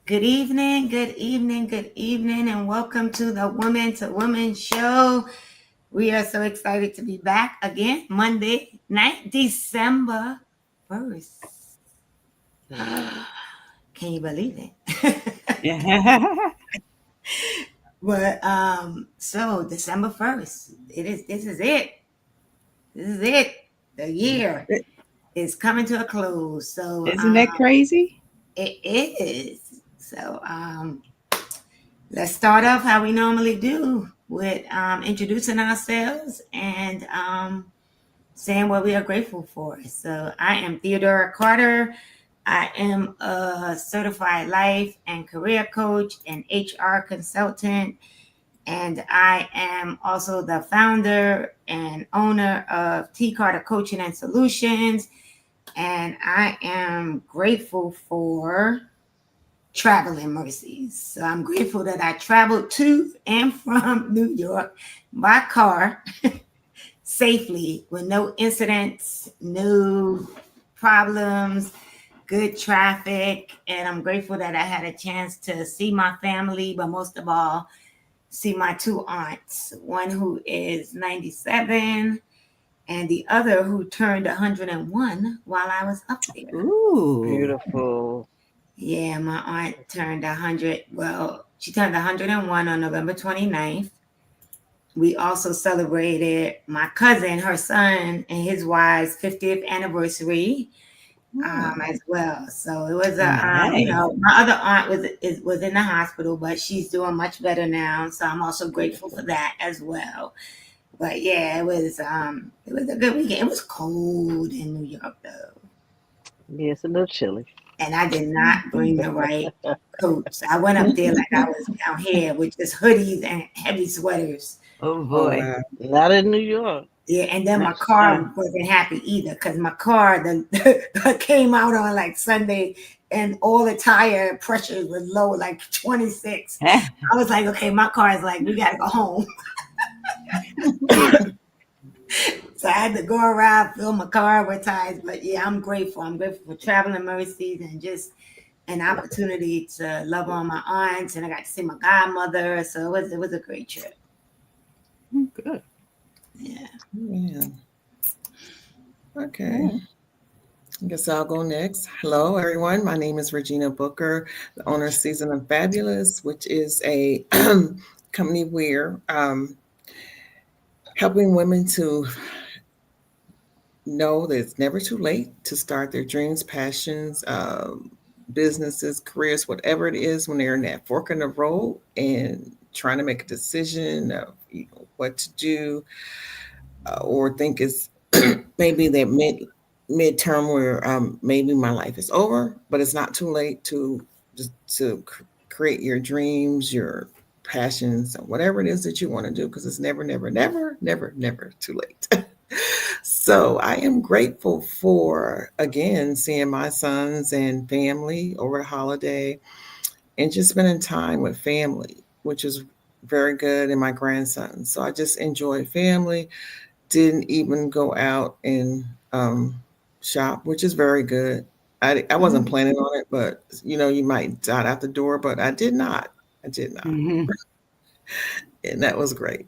Good evening, good evening, good evening, and welcome to the Woman to Woman show. We are so excited to be back again Monday night, December 1st. Can you believe it? So December 1st, this is it. This is it. The year is coming to a close. So Isn't that crazy? it is. So let's start off how we normally do with introducing ourselves and saying what we are grateful for. So, I am Theodora Carter. I am a certified life and career coach and HR consultant. And I am also the founder and owner of T Carter Coaching and Solutions. And I am grateful for traveling mercies. So I'm grateful that I traveled to and from New York by car safely with no incidents, no problems, good traffic. And I'm grateful that I had a chance to see my family, but most of all, see my two aunts, one who is 97 and the other who turned 101 while I was up there. Ooh. Beautiful. Yeah, my aunt turned 100. Well, she turned 101 on November 29th. We also celebrated my cousin, her son, and his wife's 50th anniversary as well. So it was Nice. my other aunt was in the hospital, but she's doing much better now. So I'm also grateful for that as well. But yeah, it was a good weekend. It was cold in New York though. Yeah, it's a little chilly. And I did not bring the right coats. I went up there like I was down here with just hoodies and heavy sweaters. Oh Oh boy. wow. Not in New York. Yeah, and then my Uh, car wasn't happy either because my car came out on like Sunday and all the tire pressures was low, like 26. I was like, okay, my car is like, we gotta go home. So I had to go around, fill my car with tires. But yeah, I'm grateful. I'm grateful for traveling mercies and just an opportunity to love on my aunts, and I got to see my godmother. So it was a great trip. Good. Yeah. Yeah. Okay. Yeah. I guess I'll go next. Hello, everyone. My name is Regina Booker, the owner of Season of Fabulous, which is a company where helping women to know that it's never too late to start their dreams, passions, businesses, careers, whatever it is, when they're in that fork in the road and trying to make a decision of what to do, or think it's maybe that midterm where maybe my life is over, but it's not too late to just create your dreams, your passions, and whatever it is that you want to do, because it's never, never, never, never, never too late. So I am grateful for again seeing my sons and family over the holiday and just spending time with family, which is very good, and my grandson. So I just enjoyed family, didn't even go out and shop, which is very good. I wasn't Mhm. planning on it, but you might dot out the door, but I did not. I did not. Mhm. And that was great.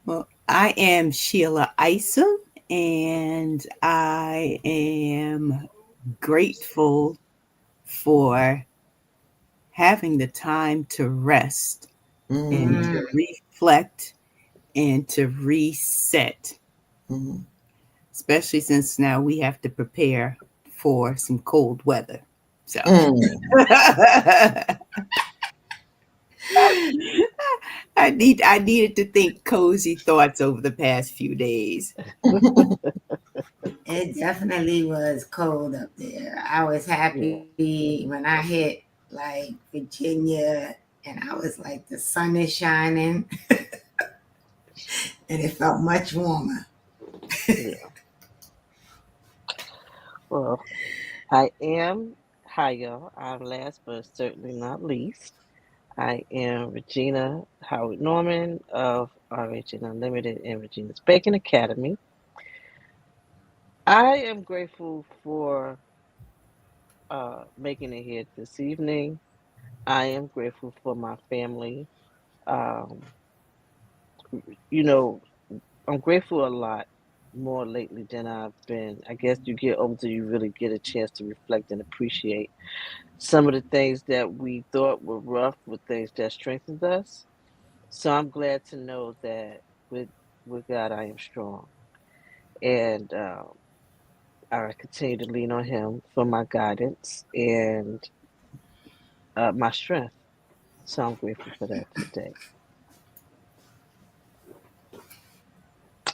Well, I am Sheila Isom, and I am grateful for having the time to rest and Mm, Mm. to reflect and to reset, mm. especially since now we have to prepare for some cold weather. So Mm. I needed to think cozy thoughts over the past few days. It definitely was cold up there. I was Yeah. happy when I hit like Virginia and I was like, the sun is shining and it felt much warmer. Yeah. Well, I am, hi y'all. I'm last but certainly not least. I am Regina Howard Norman of RH Unlimited and Regina's Baking Academy. I am grateful for making it here this evening. I am grateful for my family. Um, you know, I'm grateful a lot more lately than I've been. I guess you get older, you really get a chance to reflect and appreciate some of the things that we thought were rough with things that strengthened us. So I'm glad to know that with with God I am strong, and I continue to lean on Him for my guidance and my strength. So I'm grateful for that today,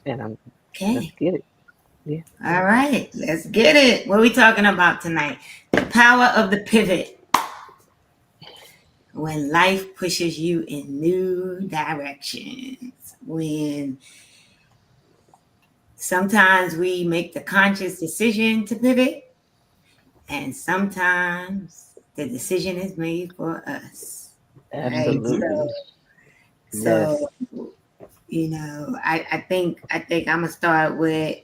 and I'm let's Okay. get it. Yeah, All right. Let's get it. What are we talking about tonight? The power of the pivot. When life pushes you in new directions. When sometimes we make the conscious decision to pivot, and sometimes the decision is made for us. Right. absolutely. Yes, So I think I'm gonna start with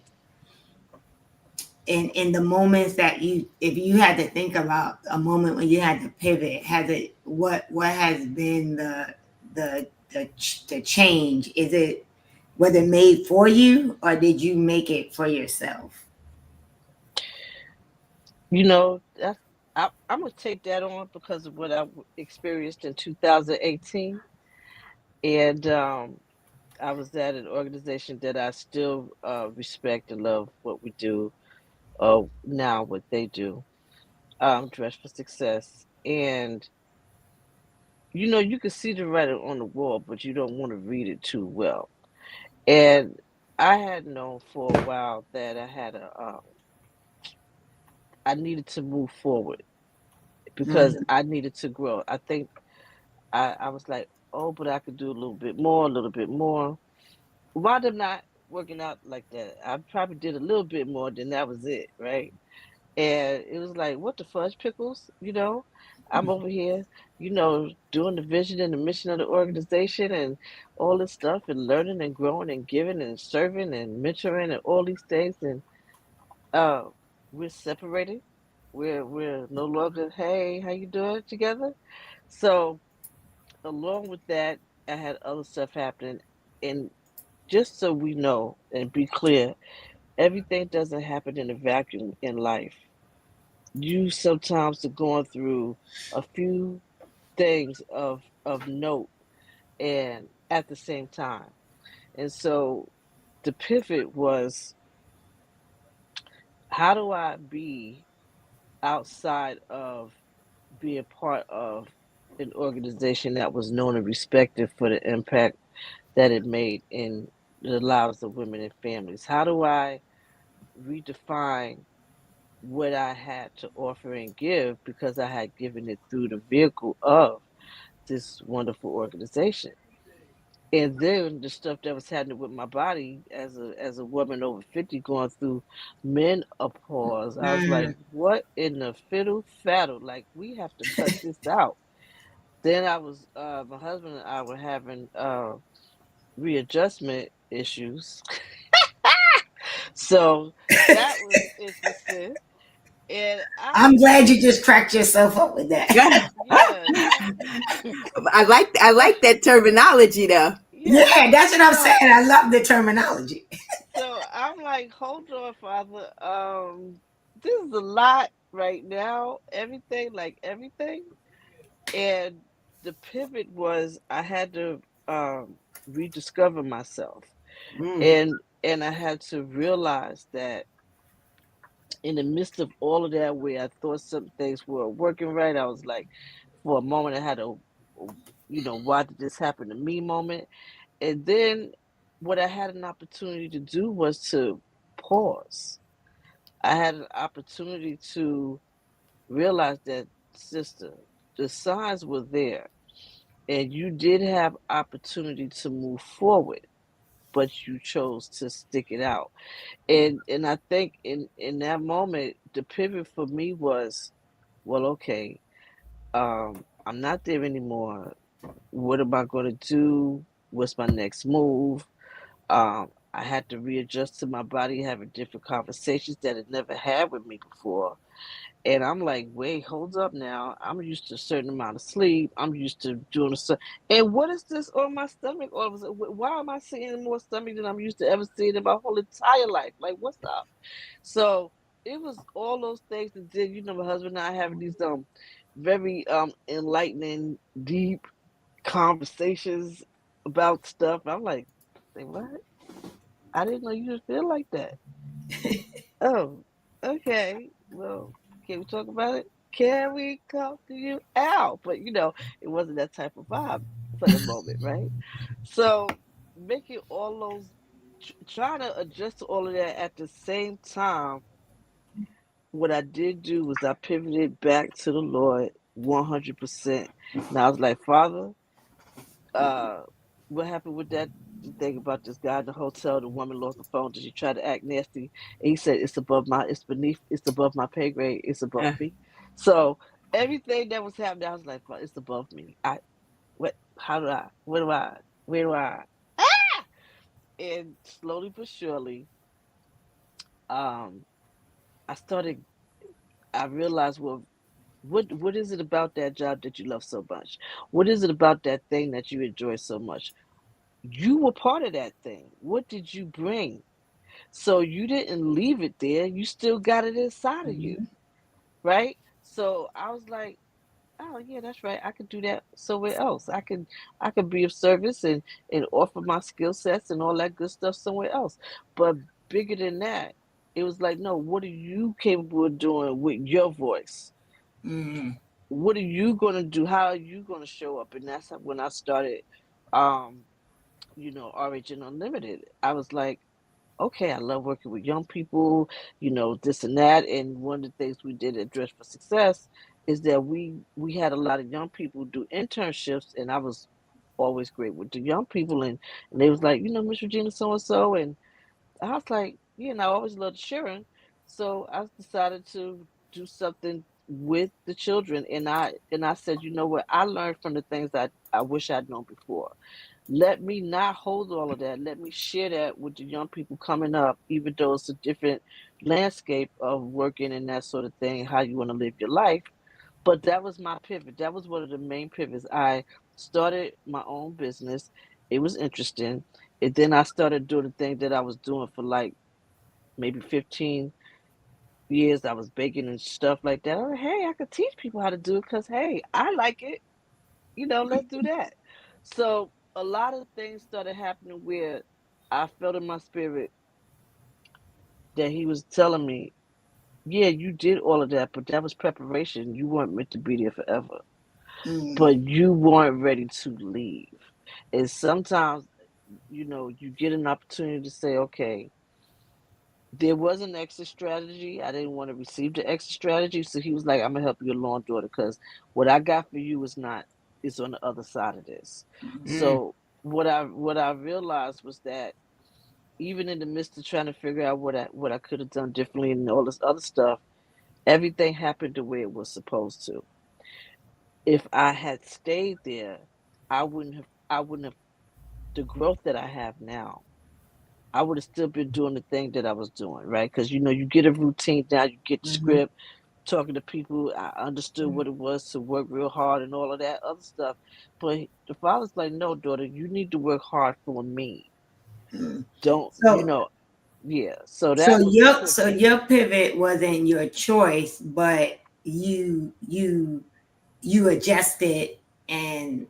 in the moments that you, if you had to think about a moment when you had to pivot, has it, what has been the change? Is it, was it made for you or did you make it for yourself? that's I'm gonna take that on because of what I experienced in 2018, and I was at an organization that I still respect and love what we do. Now what they do, Dress for Success, and you can see the writing on the wall, but you don't want to read it too well. And I had known for a while that I needed to move forward because Mm, I needed to grow. I think I was like, oh, but I could do a little bit more, a little bit more. Wound up not working out like that. I probably did a little bit more, than that was it, right? And it was like, what the fudge pickles, I'm over here, doing the vision and the mission of the organization and all this stuff and learning and growing and giving and serving and mentoring and all these things. And uh, we're separated. We're no longer, hey, how you doing together? So along with that, I had other stuff happening. And just so we know and be clear, everything doesn't happen in a vacuum in life. You sometimes are going through a few things of note and at the same time. And so the pivot was, how do I be outside of being part of an organization that was known and respected for the impact that it made in the lives of women and families? How do I redefine what I had to offer and give because I had given it through the vehicle of this wonderful organization? And then the stuff that was happening with my body as a woman over 50 going through menopause, I was like, mm, what in the fiddle faddle? Like, we have to cut this out. Then I was my husband and I were having readjustment issues. So that was interesting. And I I'm was glad like, you just cracked yourself up with that. yeah, I like that terminology though. yeah. Yeah, that's what I'm saying. So I love the terminology. so I'm like, hold on, Father. This is a lot right now. Everything, like everything. And the pivot was I had to rediscover myself. Mm, And I had to realize that in the midst of all of that, where I thought some things were working right, I was like, for a moment, I had a, why did this happen to me moment. And then what I had an opportunity to do was to pause. I had an opportunity to realize that, sister, the signs were there, and you did have opportunity to move forward, but you chose to stick it out. And I think in that moment, the pivot for me was, well, okay, I'm not there anymore. What am I going to do? What's my next move? I had to readjust to my body, having different conversations that it never had with me before. And I'm like, wait, hold up now. I'm used to a certain amount of sleep. I'm used to doing a certain. And what is this on my stomach? All of a sudden, why am I seeing more stomach than I'm used to ever seeing in my whole entire life? Like, what's up? So it was all those things that did. My husband and I having these very enlightening, deep conversations about stuff. I'm like, say what? I didn't know you would feel like that. Oh, okay. Well, can we talk about it? Can we talk to you out? But it wasn't that type of vibe for the moment, right? So making all those, trying to adjust to all of that at the same time. What I did do was I pivoted back to the Lord 100%. And I was like, Father, uh, what happened with that thing about this guy in the hotel? The woman lost the phone. Did she try to act nasty? And he said, it's above my pay grade. It's above Uh, me. So everything that was happening, I was like, "Well, it's above me. How do I, where do I? Ah! And slowly but surely, um, I started, I realized, well, what is it about that job that you love so much? What is it about that thing that you enjoy so much? You were part of that thing. What did you bring? So you didn't leave it there. You still got it inside of you, Mhm. right? So I was like, oh yeah, that's right. I could do that somewhere else. I could be of service and offer my skill sets and all that good stuff somewhere else. But bigger than that, it was like, no, what are you capable of doing with your voice? Mhm. What are you gonna do? How are you gonna show up? And that's when I started um, Origin Unlimited. I was like, okay, I love working with young people, this and that. And one of the things we did at Dress for Success is that we had a lot of young people do internships, and I was always great with the young people, and they was like, Miss Regina so and so, and I was like, I always loved sharing, so I decided to do something with the children, and I said, you know what, I learned from the things that I wish I'd known before. Let me not hold all of that. Let me share that with the young people coming up, even though it's a different landscape of working and that sort of thing, how you want to live your life. But that was my pivot. That was one of the main pivots. I started my own business. It was interesting. And then I started doing the thing that I was doing for like maybe 15 years. I was baking and stuff like that. I was like, hey, I could teach people how to do it because, hey, I like it. Let's do that. So a lot of things started happening where I felt in my spirit that he was telling me, yeah, you did all of that, but that was preparation. You weren't meant to be there forever, Mhm. but you weren't ready to leave. And sometimes, you get an opportunity to say, okay, there was an exit strategy. I didn't want to receive the exit strategy. So he was like, I'm going to help you along, daughter, because what I got for you is not, it's on the other side of this. mm, So what I realized was that even in the midst of trying to figure out what I could have done differently and all this other stuff, everything happened the way it was supposed to. If I had stayed there, I wouldn't have the growth that I have now. I would have still been doing the thing that I was doing, right? Because you get a routine now, you get the Mhm. script, talking to people. I understood what it was to work real hard and all of that other stuff. But the father's like, no, daughter, you need to work hard for me. Mhm. Don't, So, yeah. So so that was the your so pivot. your pivot wasn't your choice, but you adjusted and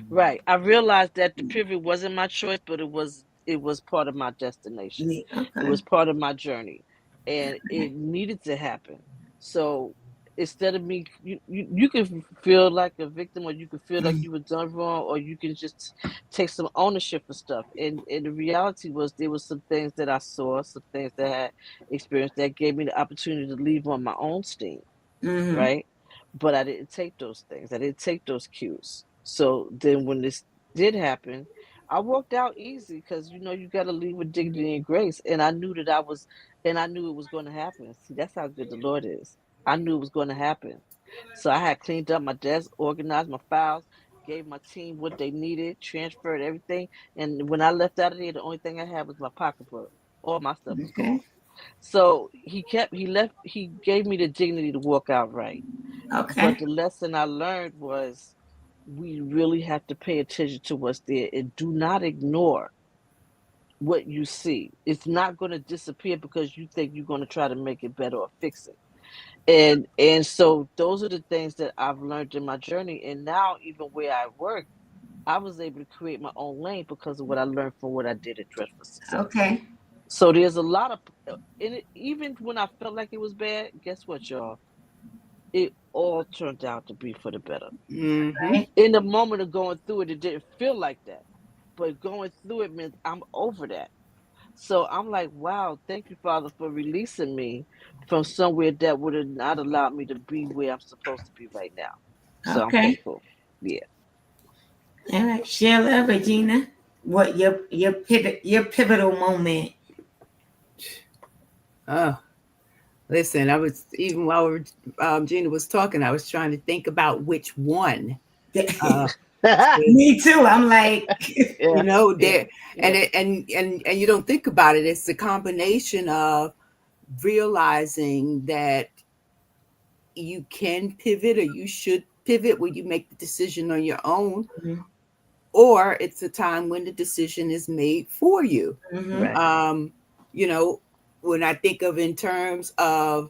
Right. I realized that the pivot wasn't my choice, but it was part of my destination. It okay. was part of my journey, and it needed to happen. So instead of me, you can feel like a victim, or you can feel like Mhm. you were done wrong, or you can just take some ownership for stuff. And the reality was there was some things that I saw, some things that I had experienced that gave me the opportunity to leave on my own steam, Mhm. right? But I didn't take those things. I didn't take those cues. So then when this did happen, I walked out easy because you got to leave with dignity and grace. And I knew it was going to happen. See, that's how good the Lord is. I knew it was going to happen. So I had cleaned up my desk, organized my files, gave my team what they needed, transferred everything. And when I left out of there, the only thing I had was my pocketbook. All my stuff was Okay. gone. So he gave me the dignity to walk out right. But Okay. the lesson I learned was we really have to pay attention to what's there and do not ignore what you see. It's not going to disappear because you think you're going to try to make it better or fix it. And so those are the things that I've learned in my journey. And now even where I work, I was able to create my own lane because of what I learned from what I did at Dress for Success. Okay. So there's a lot of in it, even when I felt like it was bad, guess what, y'all? It all turned out to be for the better. Mm-hmm. Right. In the moment of going through it, it didn't feel like that. But going through it meant I'm over that. So I'm like, wow, thank you, Father, for releasing me from somewhere that would have not allowed me to be where I'm supposed to be right now. So I'm Okay. thankful. Yeah. All right. Sheila, Regina, what your pivotal moment? Oh, listen, I was even while Gina was talking, I was trying to think about which one. Uh, Me too. I'm like, you Yeah. know, Yeah. there Yeah. and you don't think about it. It's a combination of realizing that you can pivot or you should pivot when you make the decision on your own, or it's a time when the decision is made for you. mm-hmm. Right. Um, you know, when I think of in terms of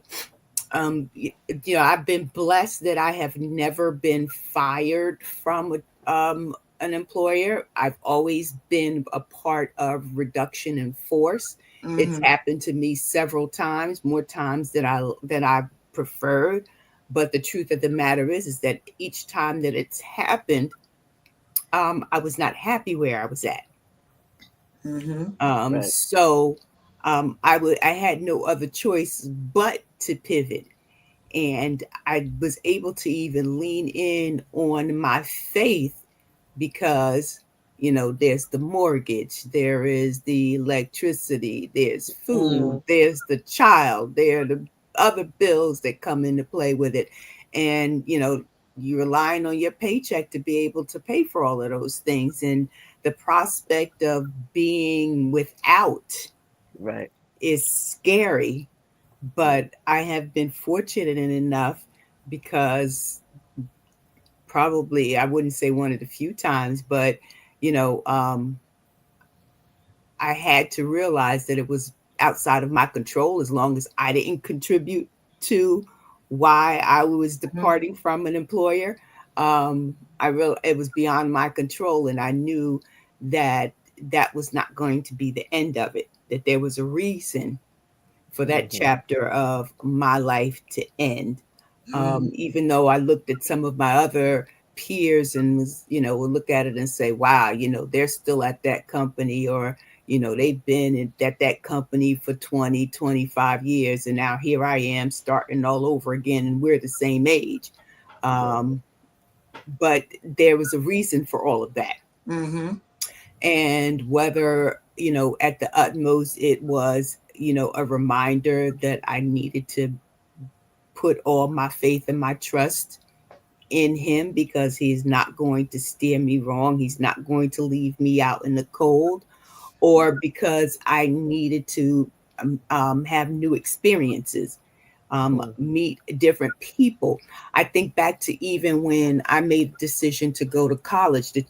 I've been blessed that I have never been fired from an employer. I've always been a part of reduction in force. It's Mm-hmm. happened to me several times, more times than I preferred. But the truth of the matter is that each time that it's happened, I was not happy where I was at. Mm-hmm. Um, Right. so I had no other choice but to pivot, and I was able to even lean in on my faith because there's the mortgage, there is the electricity, there's food, Mm, there's the child, there are the other bills that come into play with it, and you're relying on your paycheck to be able to pay for all of those things, and the prospect of being without right. is scary. Yeah. But I have been fortunate enough because probably I wouldn't say one of the few times, but you know, um, I had to realize that it was outside of my control as long as I didn't contribute to why I was departing from an employer. It was beyond my control, and I knew that that was not going to be the end of it. That there was a reason for that Mm-hmm. chapter of my life to end. Mm-hmm. Even though I looked at some of my other peers and would look at it and say, wow, they're still at that company, or, they've been at that company for 20, 25 years. And now here I am starting all over again, and we're the same age. Right. Um, but there was a reason for all of that. Mm-hmm. And whether, at the utmost, it was, a reminder that I needed to put all my faith and my trust in him, because he's not going to steer me wrong. He's not going to leave me out in the cold, or because I needed to have new experiences, Mm-hmm. meet different people. I think back to even when I made the decision to go to college, the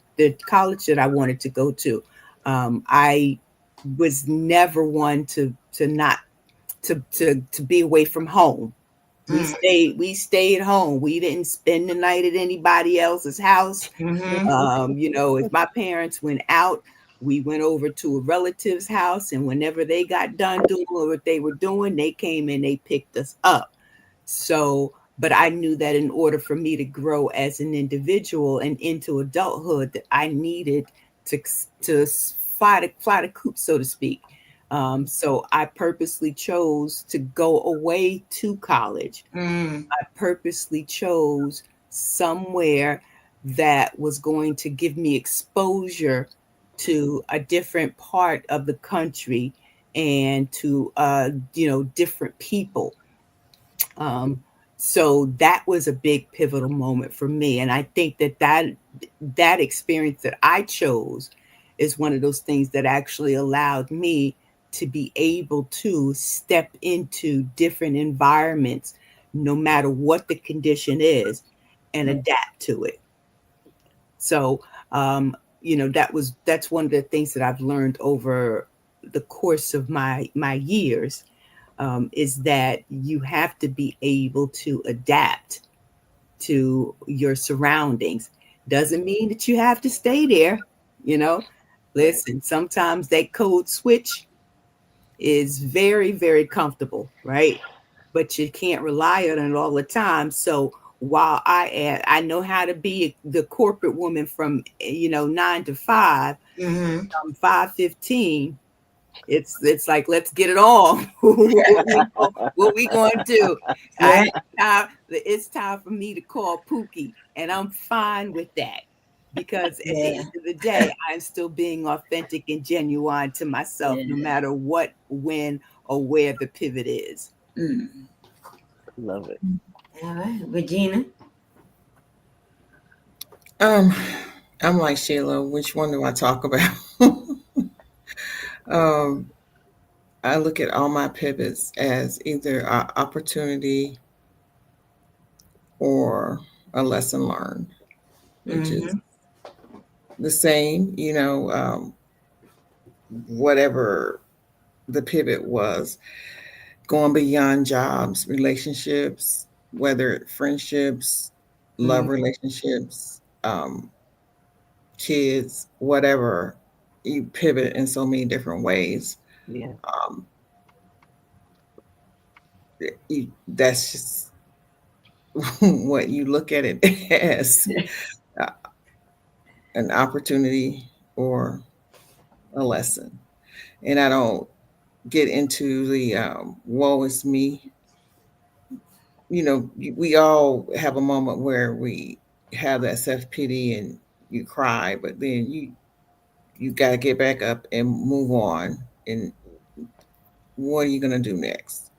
college that I wanted to go to. I was never one to not to be away from home. We stayed home. We didn't spend the night at anybody else's house. Mm-hmm. If my parents went out, we went over to a relative's house, and whenever they got done doing what they were doing, they came and they picked us up. So, but I knew that in order for me to grow as an individual and into adulthood, that I needed to to fly the coop, so to speak. So I purposely chose to go away to college. Mm-hmm. I purposely chose somewhere that was going to give me exposure to a different part of the country, and to different people. Um, So that was a big pivotal moment for me, and I think that experience that I chose is one of those things that actually allowed me to be able to step into different environments no matter what the condition is and adapt to it. So that's one of the things that I've learned over the course of my years, is that you have to be able to adapt to your surroundings. Doesn't mean that you have to stay there, you know. Right. Listen, sometimes that code switch is very, very comfortable, right? But you can't rely on it all the time. So while I know how to be the corporate woman from 9 to 5, Mm-hmm. from 5:15, it's like, let's get it on. What we going to do? Yeah. It's time for me to call Pookie, and I'm fine with that, because at the Yeah. end of the day, I'm still being authentic and genuine to myself, no Yeah. matter what, when, or where the pivot is. Mm. Love it. All right, Regina. Um, I'm like Sheila. Which one do I talk about? um, I look at all my pivots as either an opportunity or a lesson learned, which is Mm-hmm. the same. Whatever the pivot was, going beyond jobs, relationships, whether friendships, love Mm-hmm. relationships, kids, whatever. You pivot in so many different ways. Yeah. Um, that's just what you look at it as, uh, an opportunity or a lesson. And I don't get into the woe is me. We all have a moment where we have that self pity and you cry, but then you got to get back up and move on. And what are you going to do next?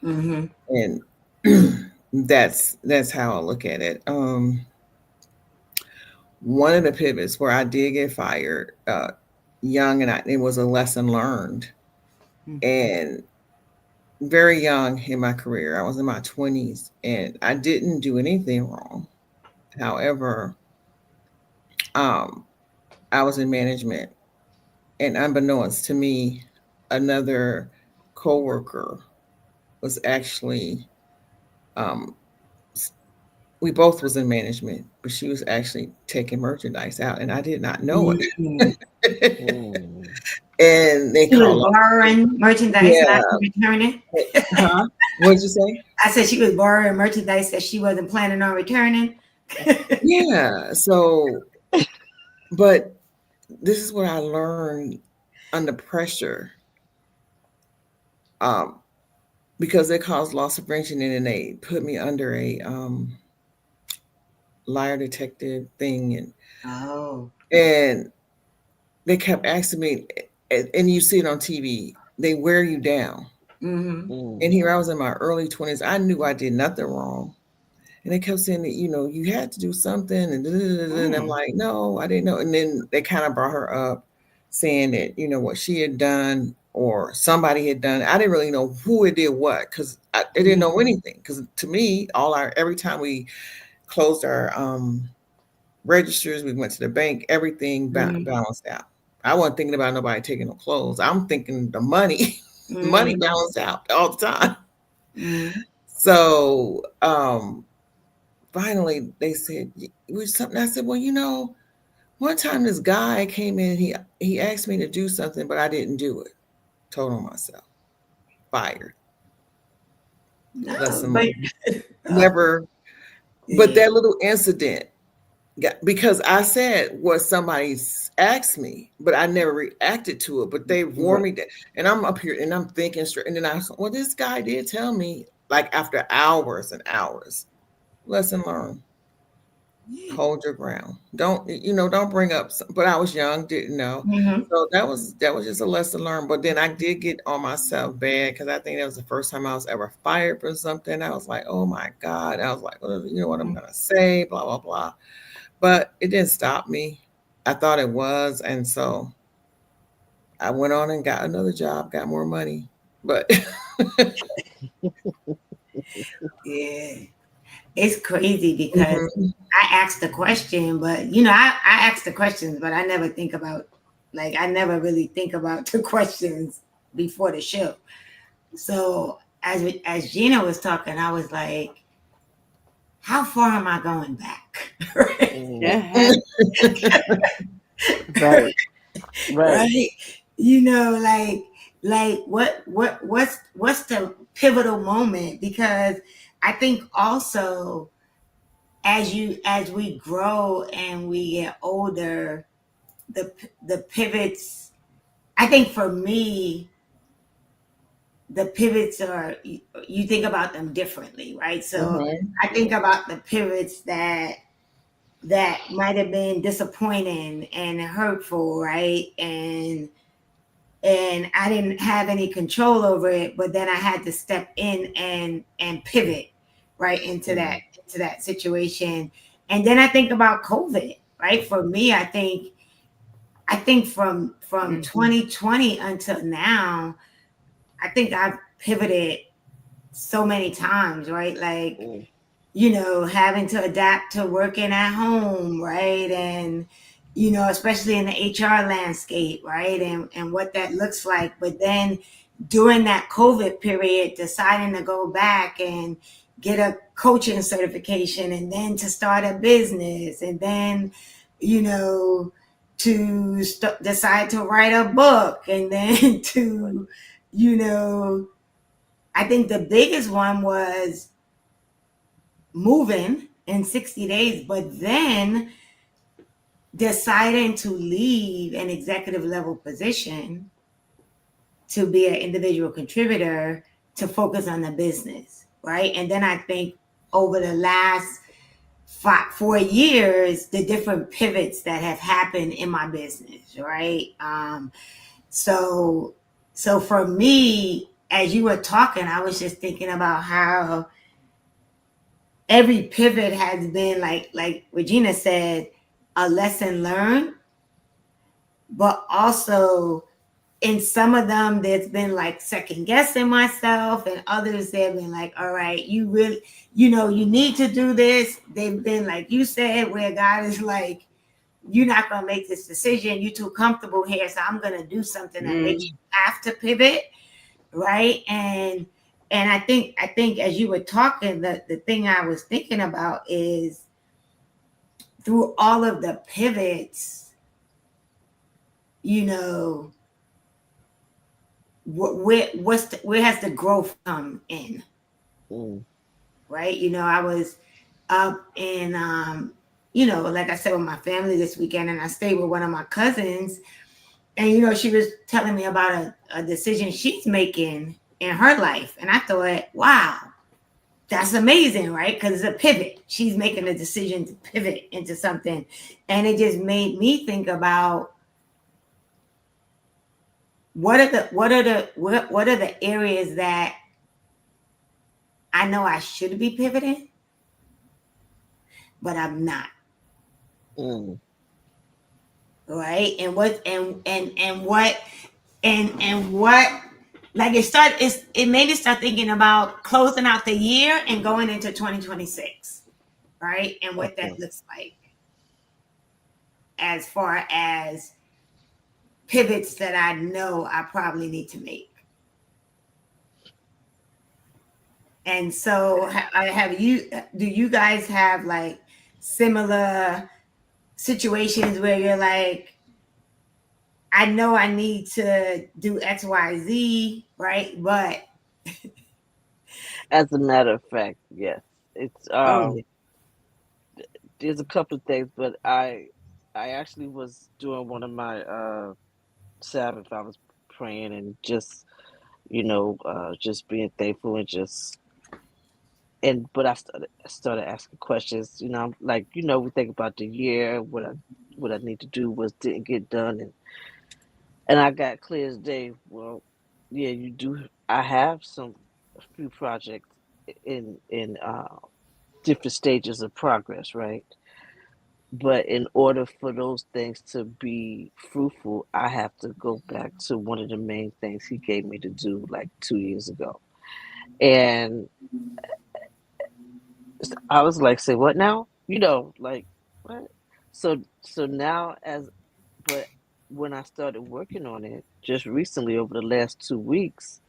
Mm-hmm. And that's how I look at it. One of the pivots where I did get fired, young, and it was a lesson learned. Mhm. And very young in my career, I was in my 20s, and I didn't do anything wrong. However, um, I was in management, and unbeknownst to me, another coworker was actually, um, we both was in management, but she was actually taking merchandise out, and I did not know Mm-hmm. it. Mm. And they She was called up. borrowing merchandise, Yeah. not returning. Huh? What'd you say? I said she was borrowing merchandise that she wasn't planning on returning. Yeah. So, but this is what I learned under pressure, um, because it caused loss of functioning, and they put me under a liar detective thing, Oh. and they kept asking me, and you see it on TV, they wear you down. Mm-hmm. And Mm. here I was in my early 20s. I knew I did nothing wrong. And they kept saying that, you had to do something. And I'm Mm. like, no, I didn't know. And then they kind of brought her up saying that, what she had done or somebody had done. I didn't really know who it did what, because I didn't know Mm-hmm. anything. Because to me, every time we closed our registers, we went to the bank, everything Mm-hmm. balanced out. I wasn't thinking about nobody taking no clothes. I'm thinking the money, money Mm-hmm. balanced out all the time. Mm-hmm. So finally they said, was something. I said, well, one time this guy came in, he asked me to do something, but I didn't do it. Told on myself. Fired. No, Lesson but learned. Never. But yeah. that little incident, because I said what somebody asked me, but I never reacted to it. But they warned me that, and I'm up here and I'm thinking straight. And then I said, well, this guy did tell me, like after hours and hours, lesson learned. hold your ground. Don't bring up. But I was young, didn't know. Mhm. So that was just a lesson learned. But then I did get on myself bad because I think that was the first time I was ever fired for something. I was like, oh my God. I was like, well, you know what I'm gonna say, blah blah blah. But it didn't stop me. I thought it was, and so I went on and got another job, got more money. But Yeah. It's crazy because Mhm. I asked the question, but I ask the questions, but I never think about, like, I never really think about the questions before the show. So as Gina was talking, I was like, how far am I going back? Mm. Uh-huh. Right. Right. Right? Like what's the pivotal moment? Because I think also as we grow and we get older, the pivots. I think for me, the pivots are you think about them differently, right? So Mhm. I think about the pivots that might have been disappointing and hurtful, right? And I didn't have any control over it, but then I had to step in and pivot right Mm. into that situation. And then I think about COVID, right? For me, I think from Mhm. 2020 until now, I think I've pivoted so many times, right? Like, Mm. having to adapt to working at home, right? And, especially in the HR landscape, right? And what that looks like. But then during that COVID period, deciding to go back and get a coaching certification and then to start a business and then, you know, decide to write a book and then to, you know, I think the biggest one was moving in 60 days, but then deciding to leave an executive level position to be an individual contributor to focus on the business, right? And then I think over the last 4 years, the different pivots that have happened in my business, right? So, so for me, as you were talking, I was just thinking about how every pivot has been like Regina said, a lesson learned, but also in some of them there's been like second guessing myself, and others they've been like, all right, you really, you need to do this. They've been like you said, where God is like, you're not gonna make this decision, you're too comfortable here, so I'm gonna do something that makes you Mm. have to pivot, right? And I think as you were talking, the thing I was thinking about is through all of the pivots, you know, where has the growth come in, Mm. right? I was up in like I said, with my family this weekend, and I stayed with one of my cousins, and she was telling me about a decision she's making in her life, and I thought, wow, that's amazing, right? Because it's a pivot. She's making a decision to pivot into something, and it just made me think about what are the areas that I know I should be pivoting, but I'm not, Mm. right? And what like it made me start thinking about closing out the year and going into 2026, right? And what that Okay. looks like as far as pivots that I know I probably need to make. And so do you guys have like similar situations where you're like, I know I need to do XYZ, right? But As a matter of fact, yes. It's Oh yeah. there's a couple of things, but I actually was doing one of my Sabbath. I was praying and just just being thankful and just but I started asking questions. I'm like, we think about the year, what I need to do was didn't get done, and I got clear as day. Well, yeah, you do. I have a few projects in different stages of progress, right? But in order for those things to be fruitful, I have to go back to one of the main things he gave me to do like 2 years ago. And I was like, say what now? Like what? So now but when I started working on it just recently over the last 2 weeks,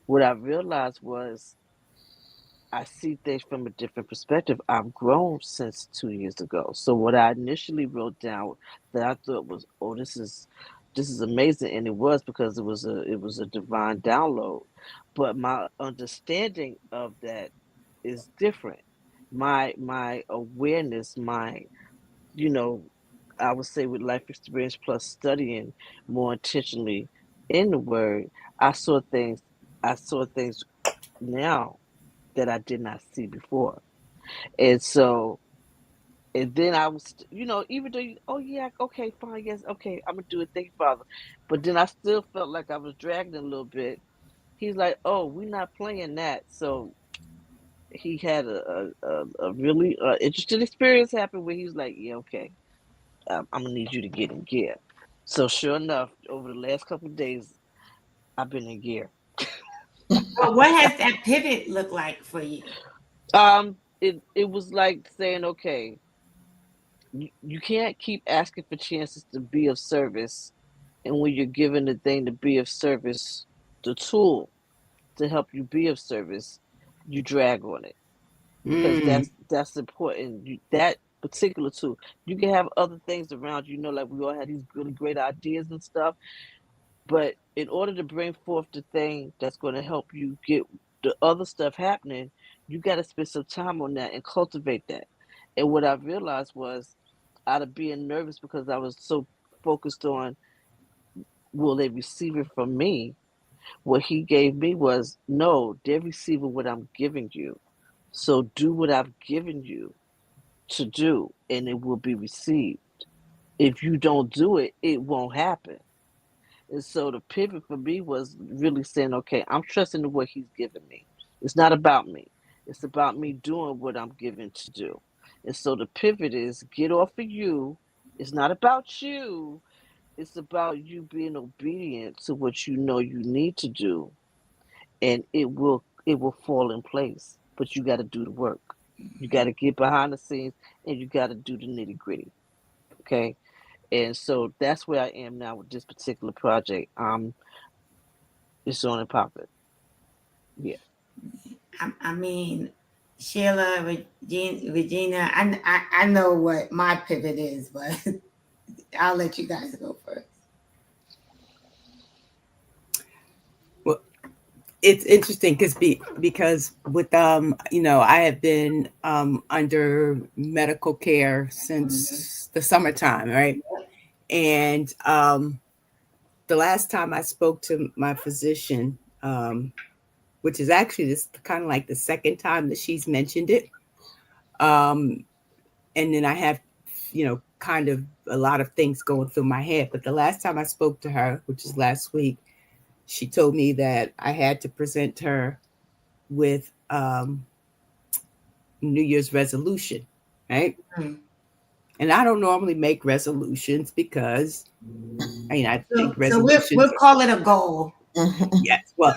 what I realized was I see things from a different perspective. I've grown since 2 years ago. So what I initially wrote down that I thought was, oh, this is amazing, and it was because it was a divine download. But my understanding of that is different. My awareness, you know, I would say with life experience plus studying more intentionally in the word, I saw things. I saw things now that I did not see before. And so, and then I was, even though, oh yeah, okay, fine, yes, okay, I'm gonna do it, thank you, Father. But then I still felt like I was dragged a little bit. He's like, oh, we're not playing that. So he had a really interesting experience happen where he was like, yeah, okay, I'm gonna need you to get in gear. So sure enough, over the last couple of days, I've been in gear. Well, what has that pivot looked like for you? It was like saying, okay, you can't keep asking for chances to be of service, and when you're given the thing to be of service, the tool to help you be of service, you drag on it because Mm. that's important. That particular tool, you can have other things around like we all had these really great ideas and stuff, but in order to bring forth the thing that's going to help you get the other stuff happening, you got to spend some time on that and cultivate that. And what I realized was, out of being nervous because I was so focused on will they receive it from me, what he gave me was, no, they're receiving what I'm giving you. So do what I've given you to do, and it will be received. If you don't do it, it won't happen. And so the pivot for me was really saying, okay, I'm trusting in what he's given me. It's not about me. It's about me doing what I'm given to do. And so the pivot is get off of you. It's not about you. It's about you being obedient to what you know you need to do, and it will fall in place. But you got to do the work. You got to get behind the scenes, and you got to do the nitty gritty. Okay, and so that's where I am now with this particular project. It's on and popping. Yeah. I mean, Sheila, Regina, I know what my pivot is, but I'll let you guys go first. Well, it's interesting because with I have been under medical care since the summertime, right? And the last time I spoke to my physician, which is actually this kind of like the second time that she's mentioned it. Um, and then I have, kind of a lot of things going through my head. But the last time I spoke to her, which is last week, she told me that I had to present her with New Year's resolution, right? Mm. And I don't normally make resolutions because, I think So resolutions we'll are, call it a goal. yes. Well,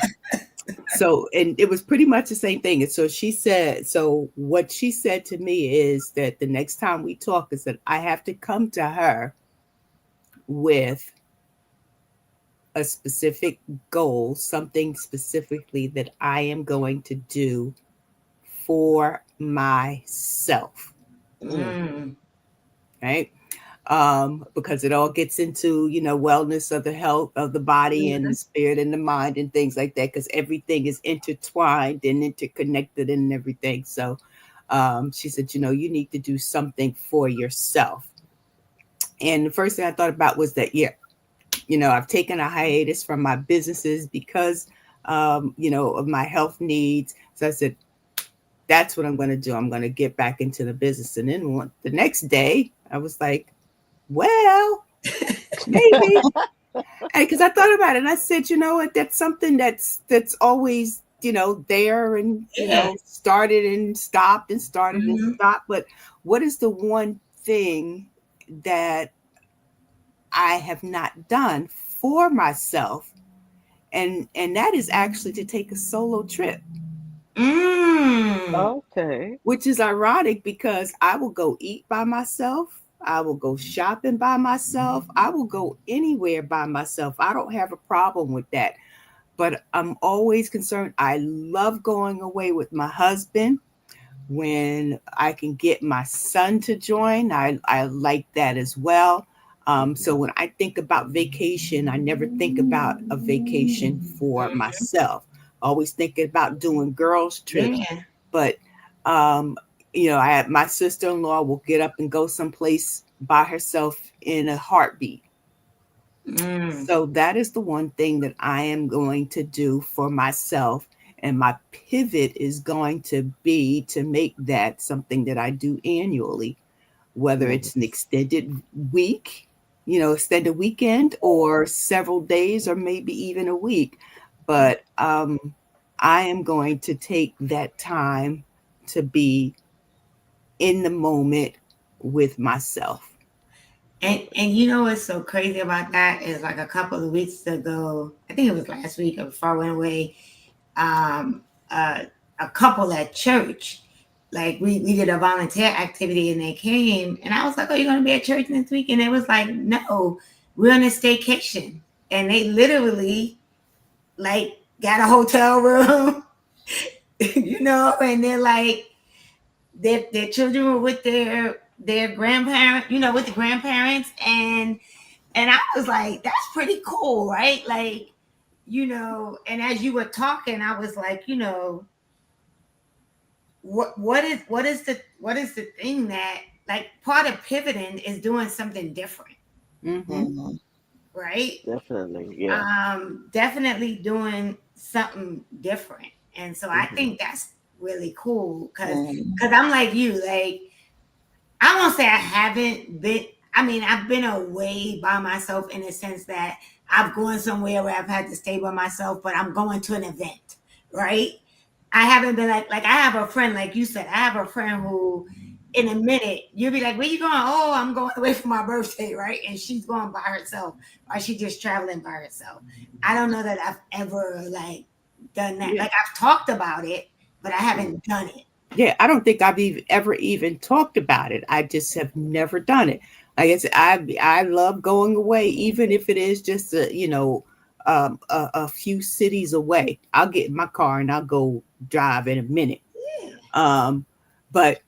so, and it was pretty much the same thing. And so what she said to me is that the next time we talk is that I have to come to her with a specific goal, something specifically that I am going to do for myself, Mm. Mm. right? Because it all gets into wellness of the health of the body and the spirit and the mind and things like that, because everything is intertwined and interconnected and everything. So she said, you need to do something for yourself. And the first thing I thought about was that, yeah, I've taken a hiatus from my businesses because of my health needs. So I said, that's what I'm going to do. I'm going to get back into the business. And then the next day, I was like, well, maybe. Because I thought about it and I said, you know what, that's something that's always, there and, Yeah. started and stopped and started and Hmm. stopped. But what is the one thing that I have not done for myself? And that is actually to take a solo trip, Mm. Okay. which is ironic because I will go eat by myself. I will go shopping by myself. I will go anywhere by myself. I don't have a problem with that. But I'm always concerned. I love going away with my husband. When I can get my son to join, I like that as well. So when I think about vacation, I never think about a vacation for myself. Always thinking about doing girls' trips. Yeah. But um, I have my sister-in-law will get up and go someplace by herself in a heartbeat. Mm. So that is the one thing that I am going to do for myself. And my pivot is going to be to make that something that I do annually, whether it's an Nice. extended week, extended weekend, or several days, or maybe even a week. But I am going to take that time to be in the moment with myself. And you know what's so crazy about that is like a couple of weeks ago, I think it was last week or before I went away, um, uh, a couple at church, like we did a volunteer activity and they came and I was like, "Oh, you're gonna be at church next week?" And they was like, "No, we're on a staycation." And they literally like got a hotel room, and they're like their children were with their grandparent, with the grandparents, and I was like, that's pretty cool, right? Like, and as you were talking, I was like, what is the thing that, like, part of pivoting is doing something different, Mm-hmm. Mhm. right? Definitely. Yeah. Definitely doing something different. And so I Hmm. think that's really cool because Mhm. I'm like you, like, I won't say I haven't been. I mean, I've been away by myself in the sense that I've gone somewhere where I've had to stay by myself, but I'm going to an event, right? I haven't been like I have a friend, like you said, I have a friend who, in a minute, you'll be like, "Where you going?" "Oh, I'm going away for my birthday," right? And she's going by herself, or she just traveling by herself. I don't know that I've ever like done that. Yeah. Like I've talked about it, but I Hmm. haven't done it. Yeah, I don't think I've ever even talked about it. I just have never done it. Like I said, I love going away, even if it is just a few cities away. I'll get in my car and I'll go drive in a minute. Yeah, Um, but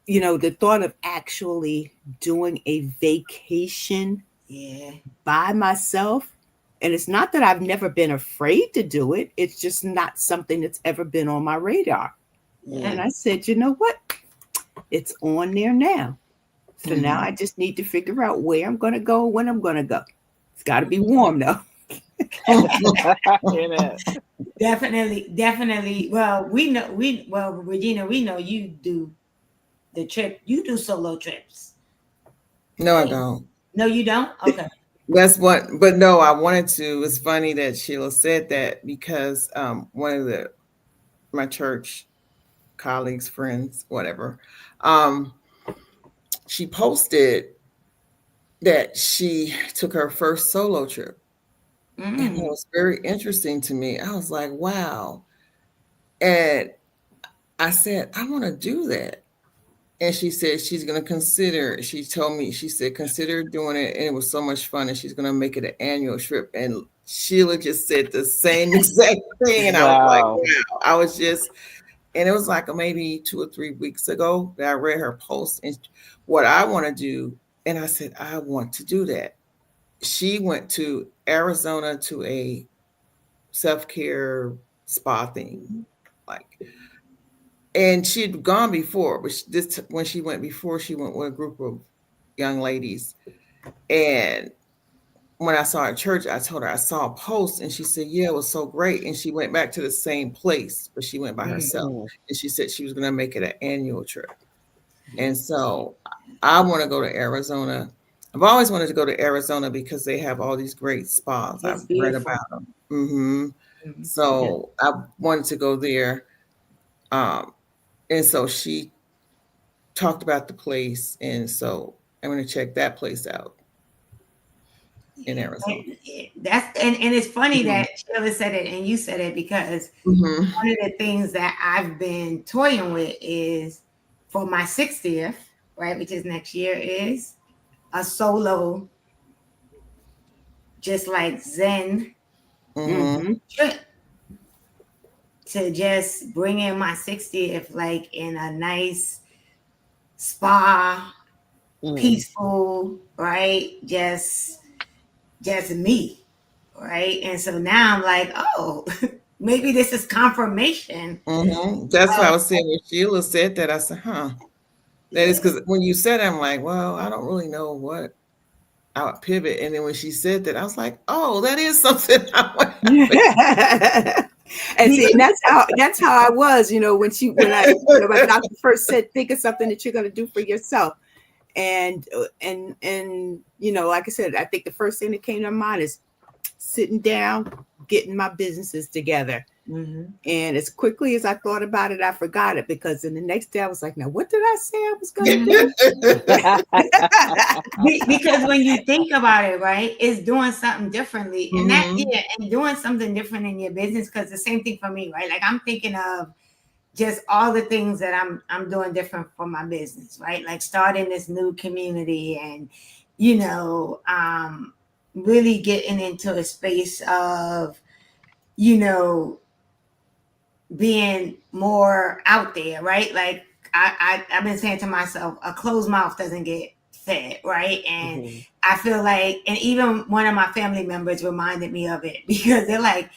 the thought of actually doing a vacation yeah, by myself, and it's not that I've never been afraid to do it. It's just not something that's ever been on my radar. yeah. And Mm. I said, you know what? It's on there now. So now I Mhm. just need to figure out where I'm going to go, when I'm going to go. It's got to be warm though. I hear that. Definitely, definitely. Well, Regina, we know you do the trip. You do solo trips, No, I right? don't. No, you don't. Okay. That's what, but no, I wanted to. It's funny that Sheila said that because one of my church colleagues, friends, whatever, um, she posted that she took her first solo trip, and it Mm, was very interesting to me. I was like, wow, and I said, I want to do that. And she said she's going to consider, she told me, she said, consider doing it. And it was so much fun. And she's going to make it an annual trip. And Sheila just said the same exact thing. And I was like, Wow. wow. And it was like maybe 2 or 3 weeks ago that I read her post and what I want to do. And I said, I want to do that. She went to Arizona to a self care spa thing. Like, and she'd gone before, but this when she went before, she went with a group of young ladies, and when I saw her at church, I told her I saw a post, and she said, "Yeah, it was so great." And she went back to the same place, but she went by herself, Mm-hmm. and she said she was going to make it an annual trip. And so I want to go to Arizona. I've always wanted to go to Arizona because they have all these great spas. It's I've read beautiful. about them. Yeah. So I wanted to go there. Um, and so she talked about the place, and so I'm going to check that place out in Yeah. Arizona. And it's funny Mhm. that Sheila said it and you said it because Mhm. one of the things that I've been toying with is for my 60th, right, which is next year, is a solo, just like Zen Mhm. Mm-hmm. trip to just bring in my 60th, like in a nice spa, Mm. peaceful, right? Just me, right? And so now I'm like, oh, maybe this is confirmation. Mhm. That's why I Of, was saying when Sheila said that, I said, "Huh." That is yeah, because when you said it, I'm like, well, I don't really know what I would pivot. And then when she said that, I was like, oh, that is something I want to And see, because that's how I was, when my doctor first said, think of something that you're going to do for yourself. And like I said, I think the first thing that came to mind is sitting down, getting my businesses together. Mhm. And as quickly as I thought about it, I forgot it, because then the next day I was like, now what did I say I was going to do? Because when you think about it, right, it's doing something differently, and that, Mhm. yeah, and doing something different in your business. Because the same thing for me, right? Like I'm thinking of just all the things that I'm doing different for my business, right? Like starting this new community, and you know, really getting into a space of, you know, being more out there, right? Like I've been saying to myself, a closed mouth doesn't get fed, right? And Mhm. I feel like, and even one of my family members reminded me of it because they're like,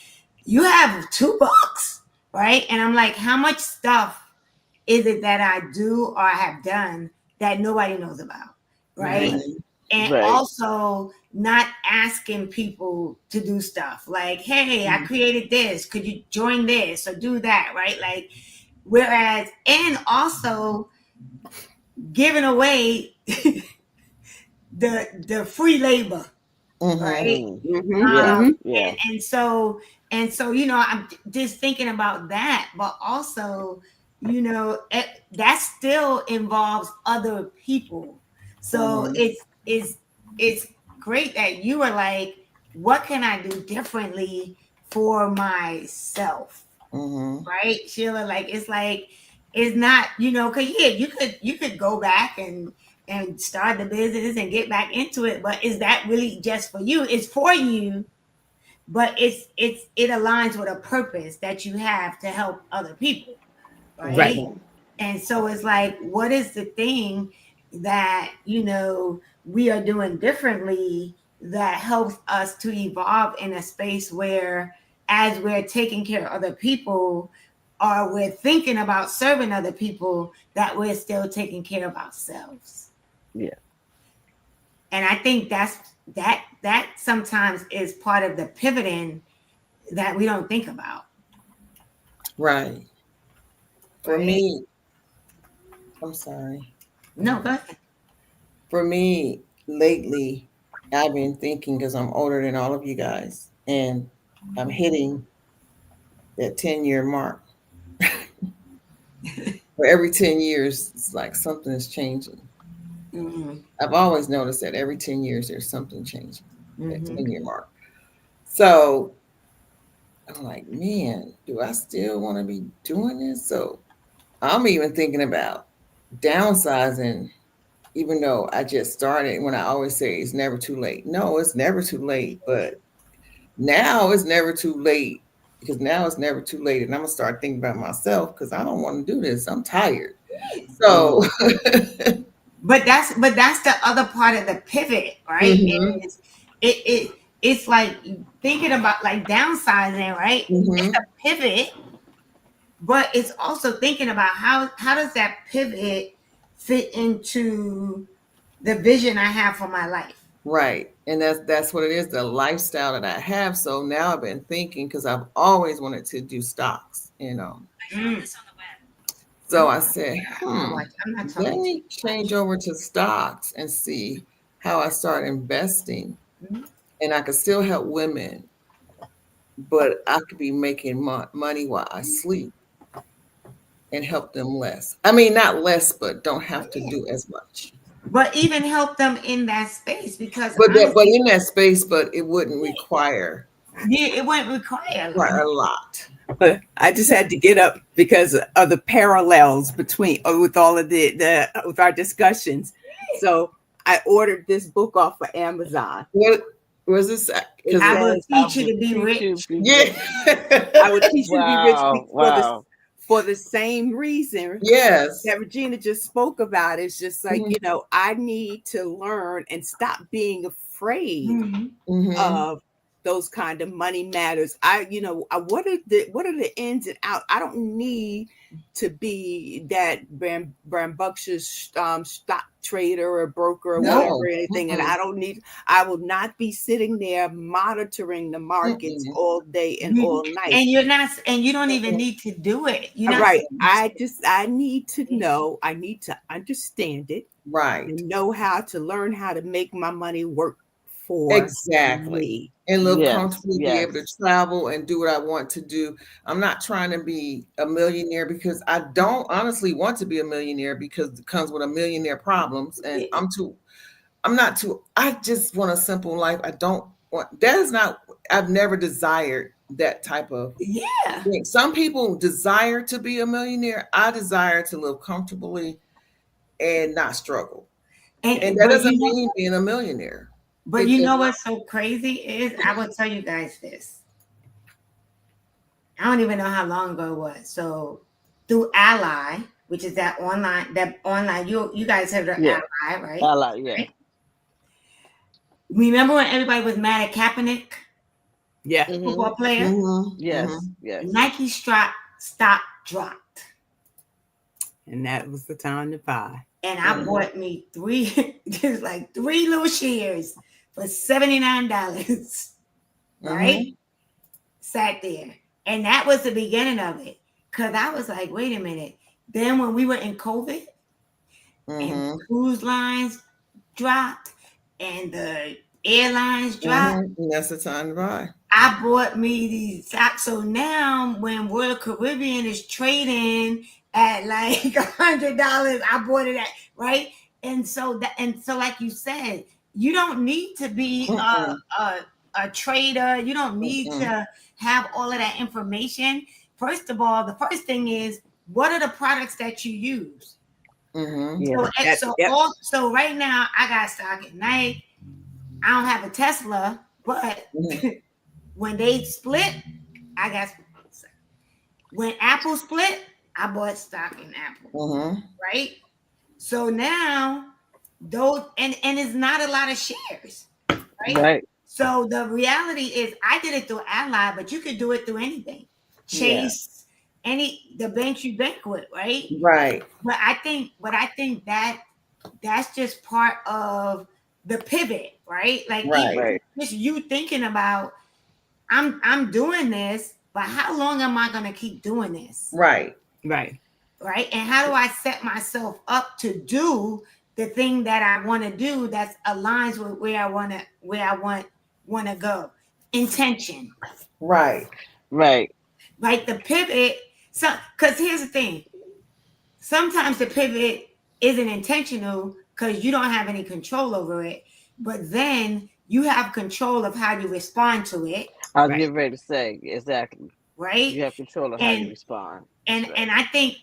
you have 2 books, right? And I'm like, how much stuff is it that I do or I have done that nobody knows about, right? Right. Mhm. And Right. also not asking people to do stuff like, hey, I Mhm. created this, could you join this or do that, right? Like, whereas, and also giving away the free labor, Mhm. right? Mm. Mhm. Yeah. um Mhm. Yeah. and so I'm just thinking about that, but also, that still involves other people. So Mhm. it's great that you were like, what can I do differently for myself, Mhm. right, Sheila? Like, it's like, it's not, because yeah, you could go back and start the business and get back into it, but is that really just for you? It's for you, but it aligns with a purpose that you have to help other people, Right. right? Mhm. And so it's like, what is the thing that we are doing differently that helps us to evolve in a space where, as we're taking care of other people, or we're thinking about serving other people, that we're still taking care of ourselves. Yeah. And I think that sometimes is part of the pivoting that we don't think about, Right. For right? me, I'm sorry. No, go ahead. For me, lately, I've been thinking because I'm older than all of you guys, and I'm hitting that 10-year mark. For every 10 years, it's like something is changing. Mm-hmm. I've always noticed that every 10 years, there's something changing, that Mm-hmm. 10-year mark. So I'm like, man, do I still want to be doing this? So I'm even thinking about downsizing, even though I just started. When I always say it's never too late. No, it's never too late. But now it's never too late, because now it's never too late. And I'm going to start thinking about myself because I don't want to do this. I'm tired. So, Mm. But that's the other part of the pivot, right? hmm Is it's like thinking about like downsizing, right? It's hmm a pivot, but it's also thinking about how does that pivot fit into the vision I have for my life, right. And that's what it is, the lifestyle that I have. So now I've been thinking, because I've always wanted to do stocks, you know. Mm. So I said, I'm not let talking too me change much. over to stocks and see how I start investing. Mhm. And I could still help women, but I could be making money while I sleep and help them less. I mean, not less, but don't have to Yeah. do as much. But even help them in that space because But honestly, in that space, but it wouldn't require yeah, it wouldn't require a quite lot. a lot. But I just had to get up because of the parallels between with all of the with our discussions. So I ordered this book off of Amazon. What was this? It Because I will says, I teach you would to be teach you rich. be yeah, rich. I would teach you to be rich Wow, for wow. the same reason yes. that Regina just spoke about. It's just like, Hmm. I need to learn and stop being afraid Mhm. Hmm. of those kind of money matters. What are the ins and outs? I don't need to be that rambunctious stock trader or broker or Nope. whatever No. anything, and Mm-mm. I will not be sitting there monitoring the markets Mm-mm. all day and You, all night. and you're not, and you don't even Mm-mm. need to do it. You're not Right. saying, I need to know, I need to understand it Right. and know how to learn how to make my money work for Exactly. me. And live Yes, comfortably, be able to yes. travel and do what I want to do. I'm not trying to be a millionaire, because I don't honestly want to be a millionaire, because it comes with a millionaire problems. And I'm not too, I just want a simple life. I don't want, that is not, I've never desired that type of yeah. thing. Some people desire to be a millionaire. I desire to live comfortably and not struggle. And And that doesn't mean being a millionaire. but It you just, know what's so crazy is I will tell you guys this. I don't even know how long ago it was. So through Ally, which is that online, you guys heard of Yeah. Ally, right? I like, yeah. Remember when everybody was mad at Kaepernick, Yeah. the Mm-hmm. football player? mhm, Yes, mhm, yes. Nike stock dropped. And that was the time to buy. And I mhm, bought me three, just like three little shares for $79, right? mhm, Sat there. And that was the beginning of it. Cause I was like, wait a minute. Then when we were in COVID and mhm, cruise lines dropped and the airlines dropped, mhm. And that's the time to buy. I bought me these socks. So now when Royal Caribbean is trading at like $100, I bought it at right. And so like you said, you don't need to be Mm-mm, a trader. You don't need mm-mm, to have all of that information. First of all, the first thing is what are the products that you use? mhm, So Yeah. Yep. so right now I got stock at Nike. I don't have a Tesla, but mhm, when they split, I got when Apple split, I bought stock in Apple, mhm. right? So now those and it's not a lot of shares, right? Right. So the reality is I did it through Ally, but you could do it through anything. Yeah. Chase, any the banks you bank with, right? Right, But I think that's just part of the pivot, right? Like even right, Right. just you thinking about I'm doing this, but how long am I gonna keep doing this? right, Right. Right? And how do I set myself up to do the thing that I want to do that aligns with where I want to go? Intention. right, Right. Like the pivot. So because here's the thing. Sometimes the pivot isn't intentional because you don't have any control over it, but then you have control of how you respond to it, I was Right. getting ready to say exactly. right? You have control of how you And respond. That's and right.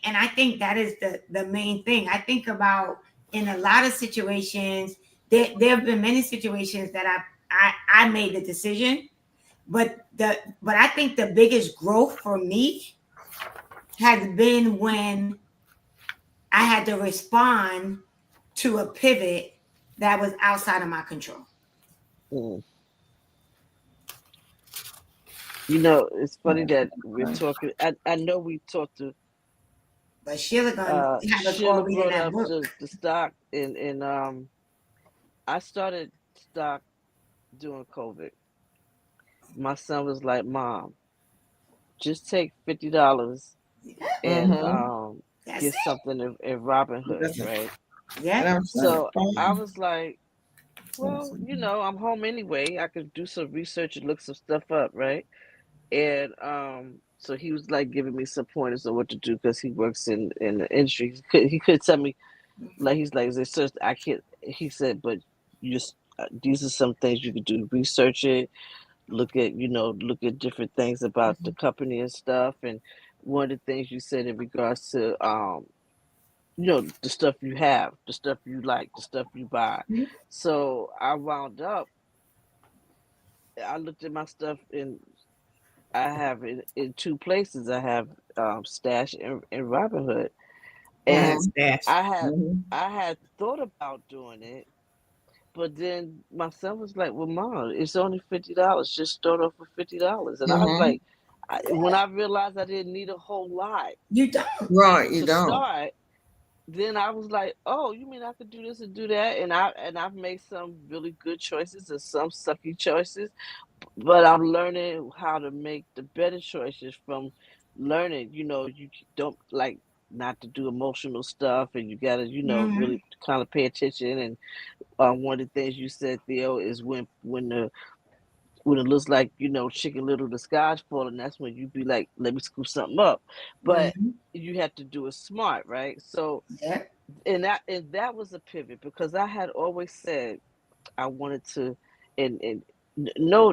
and I think that is the main thing. I think about in a lot of situations, there have been many situations that I made the decision, but I think the biggest growth for me has been when I had to respond to a pivot that was outside of my control. Mm. You know, it's funny right. that we're talking. I know we talked to But Sheila gonna have us all Sheila reading brought that up book. the stock, and I started stock during COVID. My son was like, "Mom, just take $50 Yeah, and Mm-hmm. get that's it. something in Robinhood, That's a, right?" Yeah. and I'm like, So I fine. was like, "Well, I'm home anyway. I could do some research and look some stuff up, right?" And so he was like giving me some pointers on what to do because he works in the industry. He could tell me, like, he's like, "Is there, I can't." He said, "But you just these are some things you could do. Research it, look at different things about the company and stuff." And one of the things you said in regards to the stuff you have, the stuff you like, the stuff you buy. So I wound up. I looked at my stuff and I have it in two places. I have Stash and Robinhood, I have and Mm-hmm. stash. I had Mm-hmm. I had thought about doing it, but then my son was like, "Well, Mom, it's only $50. Just start off with $50." And I was Mm-hmm. like, when I realized I didn't need a whole lot You don't. Right, you to don't. start, then I was like, "Oh, you mean I could do this and do that?" And I've made some really good choices and some sucky choices, but I'm learning how to make the better choices from learning. You don't like not to do emotional stuff, and you gotta, Mm-hmm. really kind of pay attention. And one of the things you said, Theo, is when it looks like Chicken Little, the sky's falling. That's when you be like, "Let me scoop something up," but Mm-hmm. you have to do it smart, right? So, Yeah. and that was a pivot because I had always said I wanted to, and no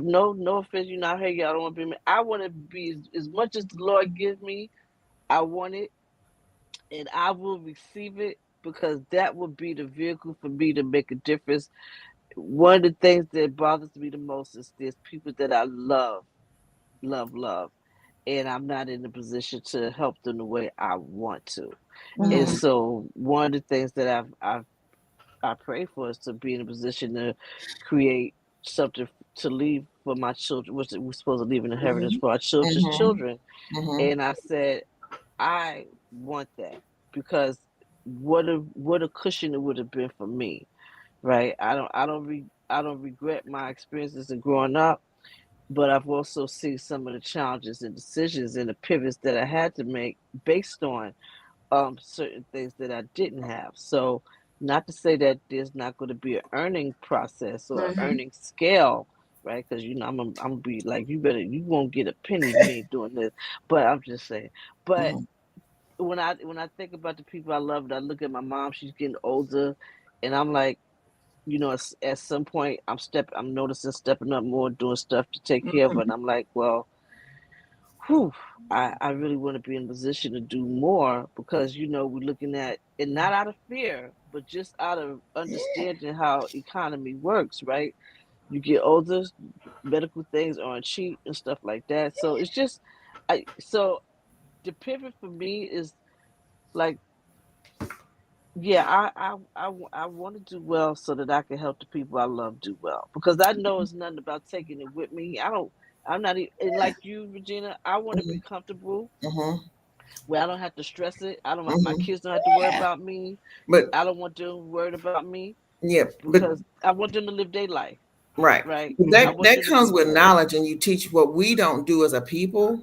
offense, I hear you. I don't want to be. I want to be as much as the Lord gives me. I want it, and I will receive it because that will be the vehicle for me to make a difference. One of the things that bothers me the most is there's people that I love, love, love, and I'm not in a position to help them the way I want to. And Mm-hmm. Mm-hmm. so one of the things that I pray for is to be in a position to create something to leave for my children, which we're supposed to leave an inheritance Mm-hmm. for our children's Mm-hmm. children. Mm-hmm. And I said, I want that because what a cushion it would have been for me, right? I don't regret my experiences in growing up, but I've also seen some of the challenges and decisions and the pivots that I had to make based on certain things that I didn't have. So not to say that there's not going to be an earning process or Mm-hmm. earning scale, right? Because I'm gonna be like, you won't get a penny if you ain't doing this. But I'm just saying. But Mm-hmm. when I think about the people I love, and I look at my mom, she's getting older, and I'm like, at some point I'm noticing stepping up more, doing stuff to take care of her, and I'm like, well, whew, I really want to be in a position to do more because we're looking at it not out of fear, but just out of Yeah. understanding how economy works, right? You get older, medical things aren't cheap and stuff like that. So it's just, so the pivot for me is like, yeah, I want to do well so that I can help the people I love do well because I know it's nothing about taking it with me. I'm not even, and like you, Regina, I want to be comfortable Mm-hmm. where I don't have to stress it. I don't. My Mm-hmm. kids don't have to worry Yeah. about me. But I don't want them worried about me yeah, but because I want them to live their life, right. right? I That want that them to comes be with good. knowledge, and you teach what we don't do as a people.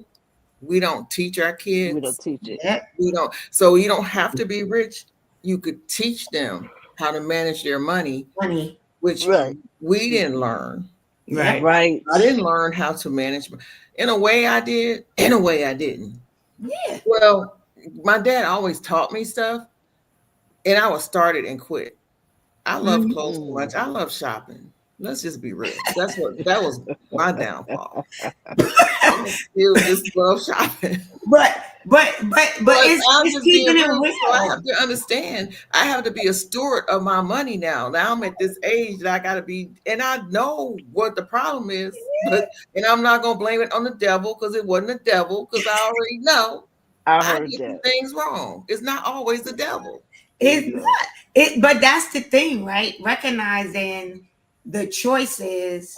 We don't teach our We don't kids. teach it. Yeah. We don't. So you don't have to be rich. You could teach them how to manage their money, Money. which Right. we didn't learn. Yep. Right. Right. I didn't learn how to manage. In a way, I did. In a way, I didn't. Yeah. Well, my dad always taught me stuff, and I would start it and quit. I love Mm-hmm. clothes so Mm. much. I love shopping. Let's just be real. That was my downfall. I still just love shopping. But but But I'm it's just being keeping it real. So I real. have to understand. I have to be a steward of my money now. Now I'm at this age that I got to be, and I know what the problem is. But and I'm not gonna blame it on the devil because it wasn't the devil because I already know I I heard did some that. things wrong. It's not always the devil. There It's you go. not it, but that's the thing, right? Recognizing the choices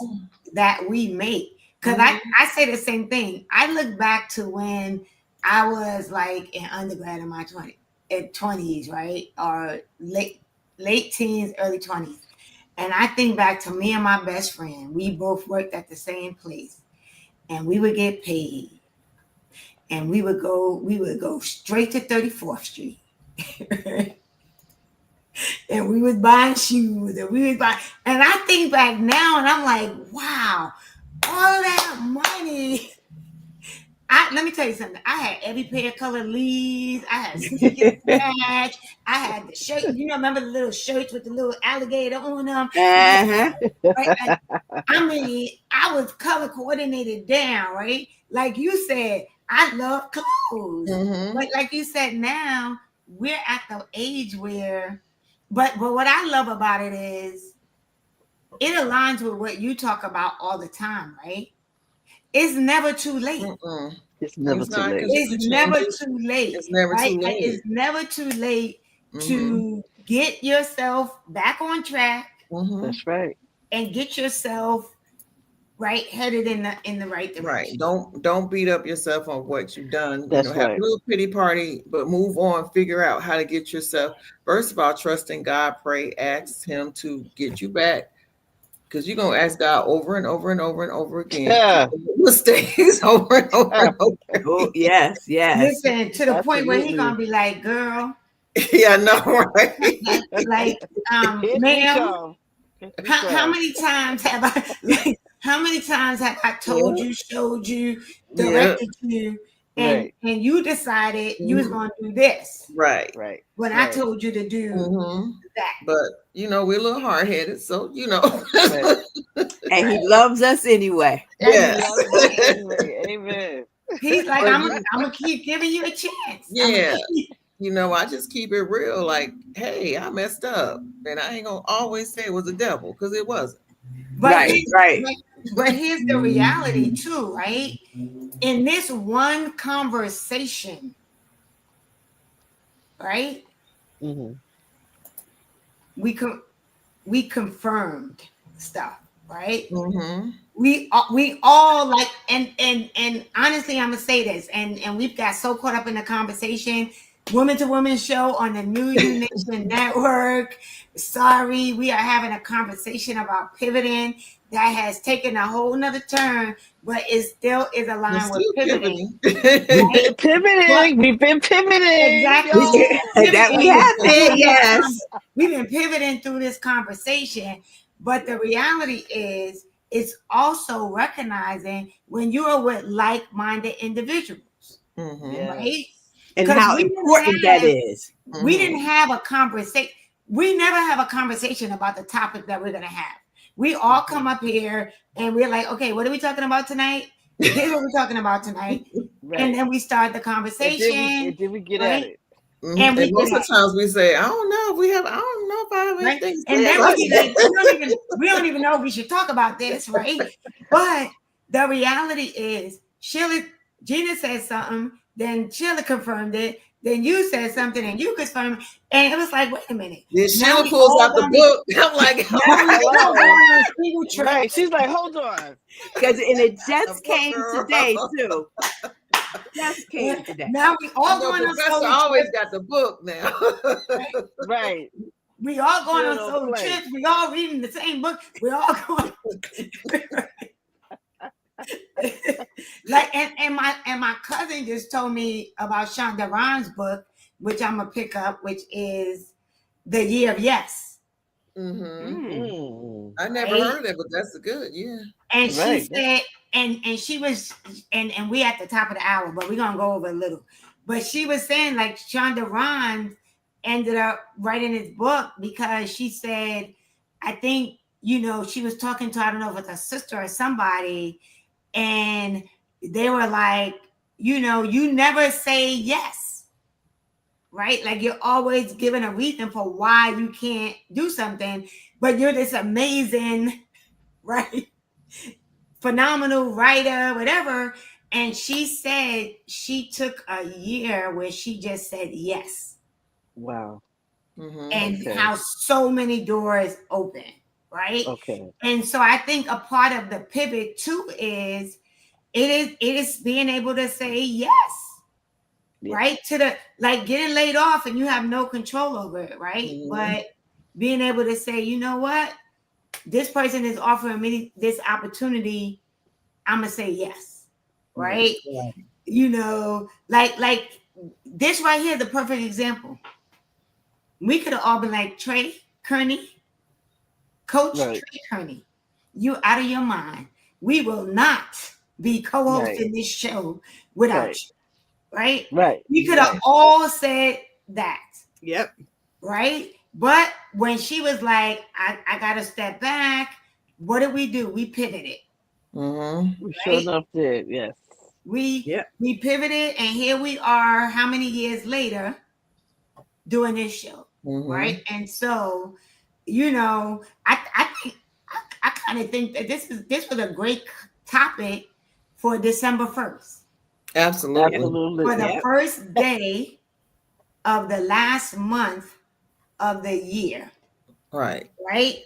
that we make. Cause I, Mm-hmm. I say the same thing. I look back to when I was like in undergrad in my 20s, right? Or late teens, early 20s. And I think back to me and my best friend. We both worked at the same place, and we would get paid, and we would go straight to 34th Street. And we was buying shoes, and we was buying, and I think back now and I'm like, wow, all that money. Let me tell you something. I had every pair of colored leaves. I had sneakers match. I had the shirt. Remember the little shirts with the little alligator on them? Uh-huh. Right? I mean, I was color coordinated down, right? Like you said, I love clothes. Mm-hmm. But like you said, now we're at the age where, but what I love about it is it aligns with what you talk about all the time, right? It's never too late. Mm-mm. It's never It's too not late. because you It's can change never it. too late, It's never right? too Like, late. it's never too late Mm-hmm. to get yourself back on track Mm-hmm. That's right. and get yourself right headed in the right Right. direction. Don't beat up yourself on what you've done. That's Have a right. little pity party, but move on. Figure out how to get yourself. First of all, trust in God. Pray. Ask Him to get you back, because you're gonna ask God over and over and over and over again for Yeah. mistakes over and over and over Oh, again. yes, yes. Listen, to the point where he gonna Absolutely. be like, "Girl, Yeah, I know, right? like, Here she ma'am, come. Here she how come. many times have I like how many times have I told Yeah, you, showed you, yeah. directed you, and Right. you decided you was Mhm. gonna do this Right. Right. when I Right. told you to do Hmm. that." But we're a little hard headed, so Right. And he Right. loves us anyway. And he yes. Exactly. loves us anyway. Amen. He's like, But I'm gonna keep giving you a chance. I'm gonna yeah, keep, I just keep it real. Like, hey, I messed up, and I ain't gonna always say it was the devil, because it wasn't. but Right, here's right. but here's the reality too, right? In this one conversation, right? Hmm. We con- we confirmed stuff, right? Mm-hmm. We all like, and honestly, I'm gonna say this, and we've got so caught up in the conversation. Woman to Woman show on the New You Nation Network. Sorry, we are having a conversation about pivoting that has taken a whole nother turn, but it still is We're aligned with still pivoting, pivoting. We've right? been But pivoting. We've been pivoting, exactly, y'all. That we pivoting have through it, this yes. we've been pivoting through this conversation, but the reality is it's also recognizing when you are with like-minded individuals, Mm-hmm. Yes. right? And Because how important that is. we Mm-hmm. didn't have a conversation. We never have a conversation about the topic that we're gonna have. We all come up here and we're like, okay, what are we talking about tonight? Here's what we're talking about tonight. And Right. then we start the And then we conversation, and then we get at right? it. And Mm-hmm. we And get most at of the times we say, I don't know if we have, I don't know if I have right? anything to And say then we about be like, we don't even know if we should talk about this, right? But the reality is, Gina said something, then Sheila confirmed it, then you said something, and you confirmed, and it was like, wait a minute, Then now Sheila we pulls all out the gonna be, book. I'm like, now we all going Hello. on single Right. trips, She's like, hold on. And it the just book, came today, girl. too. Just came today. now we I all know going on Professor solo always trips, got the book now. right? Right. We all going Still on don't solo play. trips. We all reading the same book. We all going like, and my cousin just told me about Shonda Rhimes' book, which I'm gonna pick up, which is The Year of Yes, Mm-hmm. Mm. Mm. I never right? heard of it, but that's good. Yeah. And she Right. said, and she was, and we at the top of the hour, but we're gonna go over a little. But she was saying like Shonda Rhimes ended up writing this book because she said, I think, she was talking to, I don't know if it's a sister or somebody, and they were like, you never say yes, right? Like you're always given a reason for why you can't do something, but you're this amazing, right? Phenomenal writer, whatever. And she said she took a year where she just said yes, Wow. Mm-hmm. and Okay. how so many doors open, right? Okay. And so I think a part of the pivot too is it is being able to say yes, Yeah. right? To the, like, getting laid off and you have no control over it, right? Mm-hmm. But being able to say, you know what? this person is offering me this opportunity, I'm gonna say yes, Right. right? You know, like this right here, the perfect example. We could have all been like Trey Kearney, Coach Right. Trey Kearney. You out of your mind. We will not be Right. co-hosting this show without Right. you, right? Right. We could have Right. all said that, Yep. right? But when she was like, I gotta step back, what did we do? We pivoted, Mm-hmm. We sure right? enough did. Yes. We Yep. we pivoted, and here we are. How many years later doing this show, right? Mm-hmm. And so, you know, I think I kind of think that this was a great topic for December 1st, Absolutely. Absolutely. for the Yep. first day of the last month of the year, Right. right?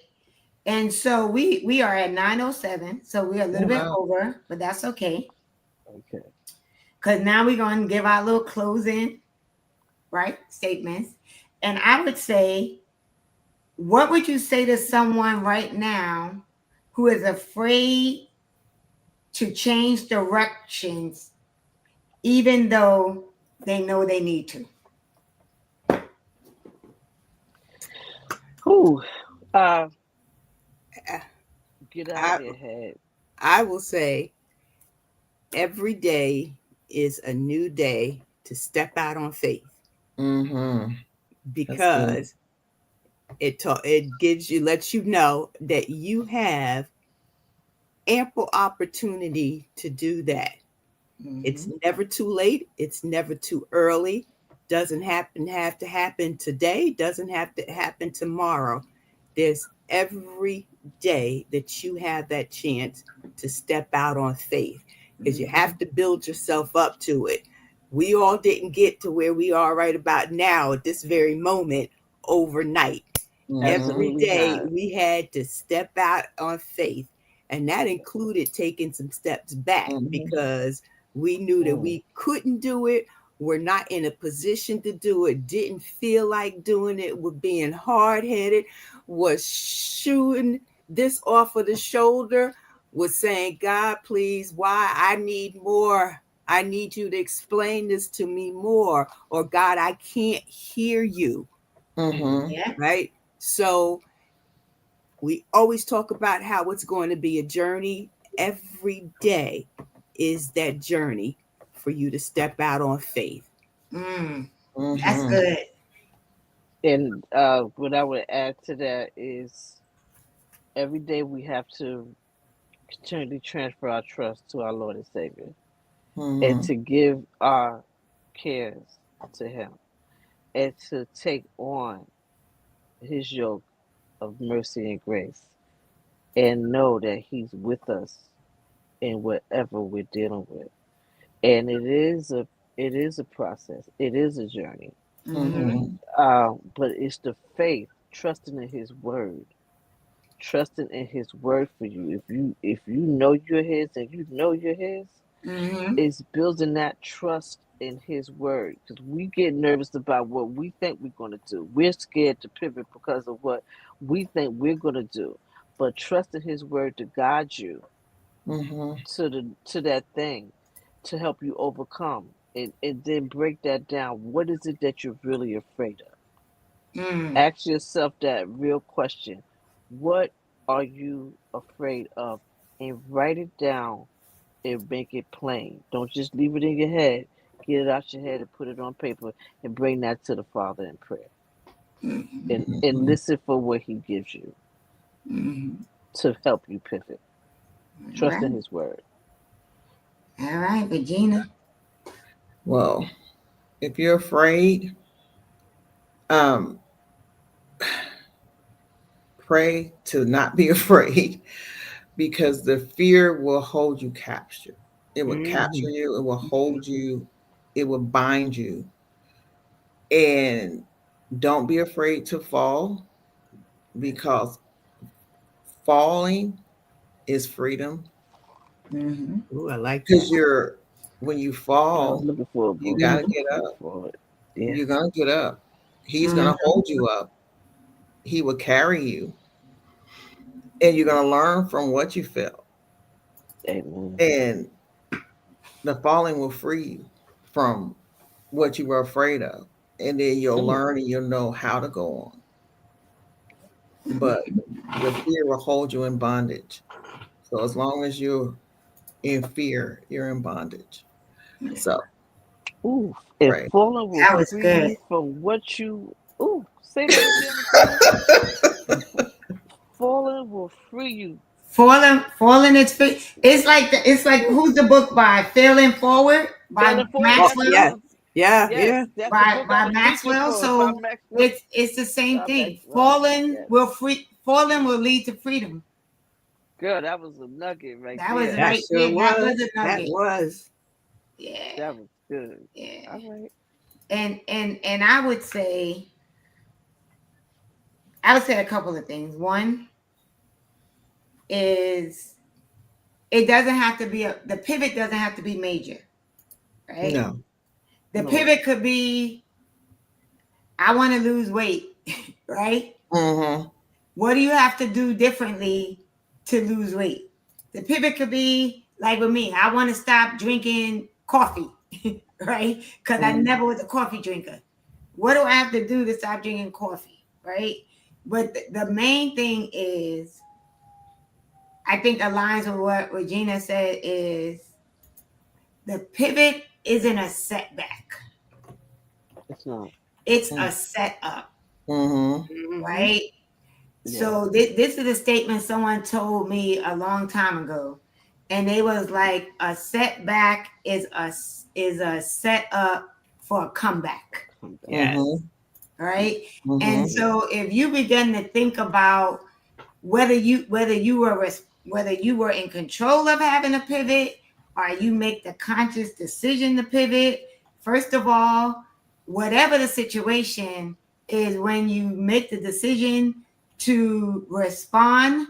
And so we are at 9:07, so we're a Oh, little bit wow. over, but that's okay. Okay. Because now we're going to give our little closing, right, statements. And I would say, what would you say to someone right now who is afraid to change directions, even though they know they need to? Whew. Uh, get out of I their head. I will say every day is a new day to step out on faith, Mm-hmm. That's good. because it gives you lets you know that you have ample opportunity to do that. It's Mm-hmm. never too late. It's never too early. Doesn't have to happen today. Doesn't have to happen tomorrow. There's every day that you have that chance to step out on faith, because you Mm-hmm. have to build yourself up to it. We all didn't get to where we are right about now at this very moment overnight. Mm-hmm. Every Absolutely day not. we had to step out on faith, and that included taking some steps back Mm-hmm. because we knew that Mm. we couldn't do it. We're not in a position to do it, didn't feel like doing it, were being hard headed, was shooting this off of the shoulder, was saying, God, please, why? I need more. I need you to explain this to me more. Or, God, I can't hear you. Mm-hmm. Yeah. Right? So we always talk about how it's going to be a journey. Every day is that journey for you to step out on faith. Mm, that's Mm-hmm. good. And what I would add to that is every day we have to continually transfer our trust to our Lord and Savior and Mm-hmm. to give our cares to Him and to take on His yoke of mercy and grace and know that He's with us in whatever we're dealing with. And it is a process. It is a journey. Mm-hmm. Mm-hmm. But it's the faith, trusting in His word, trusting in His word for you. If you know you're His and you know you're His, Mm-hmm. it's building that trust in His word. Because we get nervous about what we think we're going to do. We're scared to pivot because of what we think we're going to do. But trust in His word to guide you Mm-hmm. to that thing, to help you overcome, and then break that down. What is it that you're really afraid of? Mm. Ask yourself that real question. What are you afraid of? And write it down and make it plain. Don't just leave it in your head. Get it out your head and put it on paper and bring that to the Father in prayer. Mm-hmm. And Mm-hmm. listen for what He gives you Mm-hmm. to help you pivot. All Trust in right. His word. All right, Regina. Well, if you're afraid, um, pray to not be afraid, because the fear will hold you captured. It will capture Mhm. you, it will hold you, it will bind you. And don't be afraid to fall, because falling is freedom. Mm-hmm. Ooh, I like Because that. when you I was fall, looking for a you book. got I to Mm-hmm. get was looking up. for it. Yeah. You're going to get up. He's going to Mm-hmm. hold you up. He will carry you. and you're going to learn from what you felt, Amen. and the falling will free you from what you were afraid of, and then you'll Mm. learn and you'll know how to go on. But the fear will hold you in bondage. So as long as you're in fear, you're in bondage. So Ooh, and right. falling will That was free good. you from what you. Ooh, say that again, Regina. F- Falling will free you. Falling is free. It's like Ooh, who's the book by? Failing Forward by failing forward. Oh, That's what I Maxwell. yes. was. Yeah, Yes, yeah. that's the book I By was reaching Maxwell. for. By So Maxwell. it's the same By thing. Maxwell. Yes, Falling will lead to freedom. girl, that was a nugget right That was there. That right sure there. That was. was a That nugget. was. Yeah, That was good. yeah. All right. And I would say a couple of things. One is it doesn't have to be the pivot doesn't have to be major, right? No. The No. pivot could be I want to lose weight, right? Mm-hmm. What do you have to do differently to lose weight? The pivot could be like with me, I want to stop drinking coffee, right? Because I Mm-hmm. never was a coffee drinker. What do I have to do to stop drinking coffee, right? But the main thing is, I think aligns with what Regina said is the pivot isn't a setback. It's not. It's a setup, Mm-hmm. Mm-hmm. right? Yes. So this is a statement someone told me a long time ago, and they was like, a setback is a setup for a comeback, Come back. Yes. Mm-hmm. right? And Mm-hmm. so if you begin to think about whether you were in control of having a pivot or you make the conscious decision to pivot, first of all, whatever the situation is, when you make the decision to respond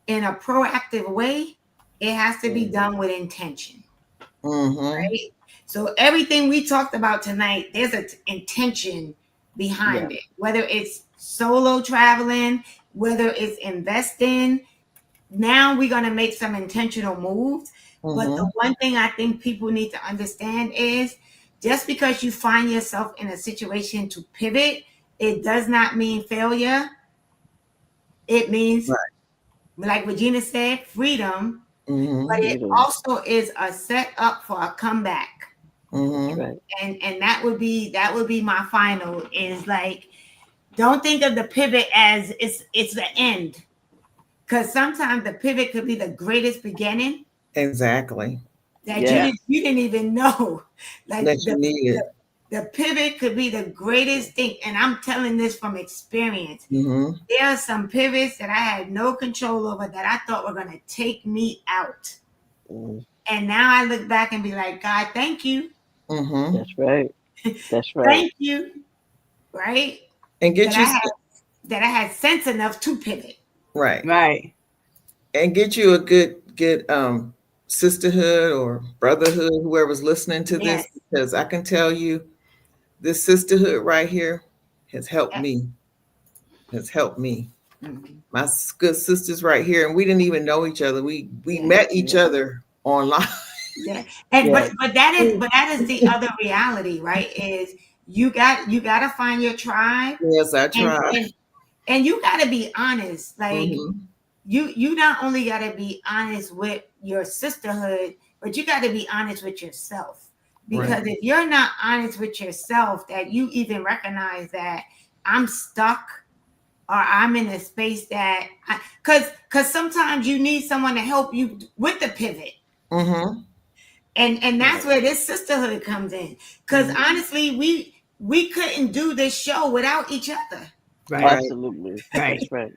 in a proactive way, it has to be Mhm. done with intention, Mm-hmm. right? So everything we talked about tonight, there's an intention behind Yes. it, whether it's solo traveling, whether it's investing. Now we're going to make some intentional moves. But the Mm-hmm. one thing I think people need to understand is just because you find yourself in a situation to pivot, it does not mean failure. It means, Right. like Regina said, freedom, Mm-hmm. but it Freedom. also is a setup for a comeback. That's Mm-hmm. right. And that would be my final is like, don't think of the pivot as it's the end, because sometimes the pivot could be the greatest beginning Exactly. that Yes. you didn't even know. Like That you needed. the pivot could be the greatest thing, and I'm telling this from experience. Mm-hmm. There are some pivots that I had no control over that I thought were going to take me out, Mm, and now I look back and be like, God, thank you. Mm-hmm. that's right. That's right. Thank you, right? And that get i you had that I had sense enough to pivot. right. Right. And get you a good sisterhood or brotherhood, whoever's listening to this, Yes. because I can tell you this sisterhood right here has helped Yep. me. Has helped me. Mhm. My good sisters right here, and we didn't even know each other. We Yeah. met each other online. Yeah. And Yes. but that is the other reality, right? Is you got to find your tribe, Yes, I and tried. and you got to be honest. Like Mm-hmm. you not only got to be honest with your sisterhood, but you got to be honest with yourself. Right. Because if you're not honest with yourself, that you even recognize that I'm stuck or I'm in a space that because sometimes you need someone to help you with the pivot. Mm-hmm. And that's Right. where this sisterhood comes in. Because Mm-hmm. honestly, we couldn't do this show without each other, Right. Right. Absolutely. Right. That's right.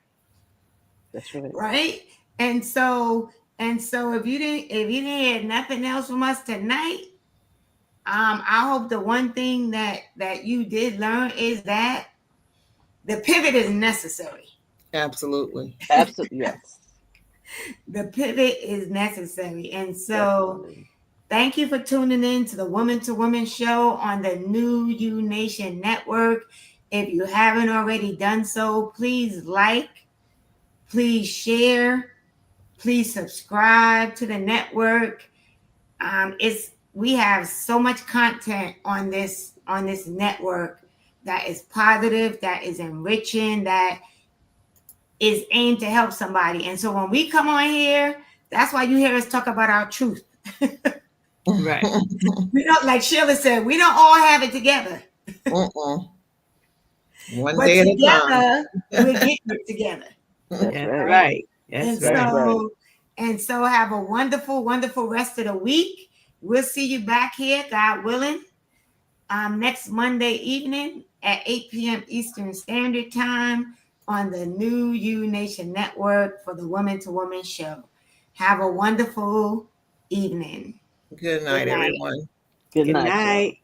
That's right. right? And so if you didn't hear nothing else from us tonight, I hope the one thing that you did learn is that the pivot is necessary. Absolutely. Absolutely. Yes. The pivot is necessary. And so Definitely. thank you for tuning in to the Woman to Woman show on the New You Nation Network. If you haven't already done so, please like, Please share. Please subscribe to the network. We have so much content on this network that is positive, that is enriching, that is aimed to help somebody. And so when we come on here, that's why you hear us talk about our truth. Right. We don't, like Sheila said, we don't all have it together. One But day at a together, time. we're getting it together. That's That's right. right. That's And right. so, and so have a wonderful, wonderful rest of the week. We'll see you back here, God willing, next Monday evening at 8 p.m. Eastern Standard Time on the New You Nation Network for the Woman to Woman Show. Have a wonderful evening. Good night, everyone. Good Good night, y'all. night.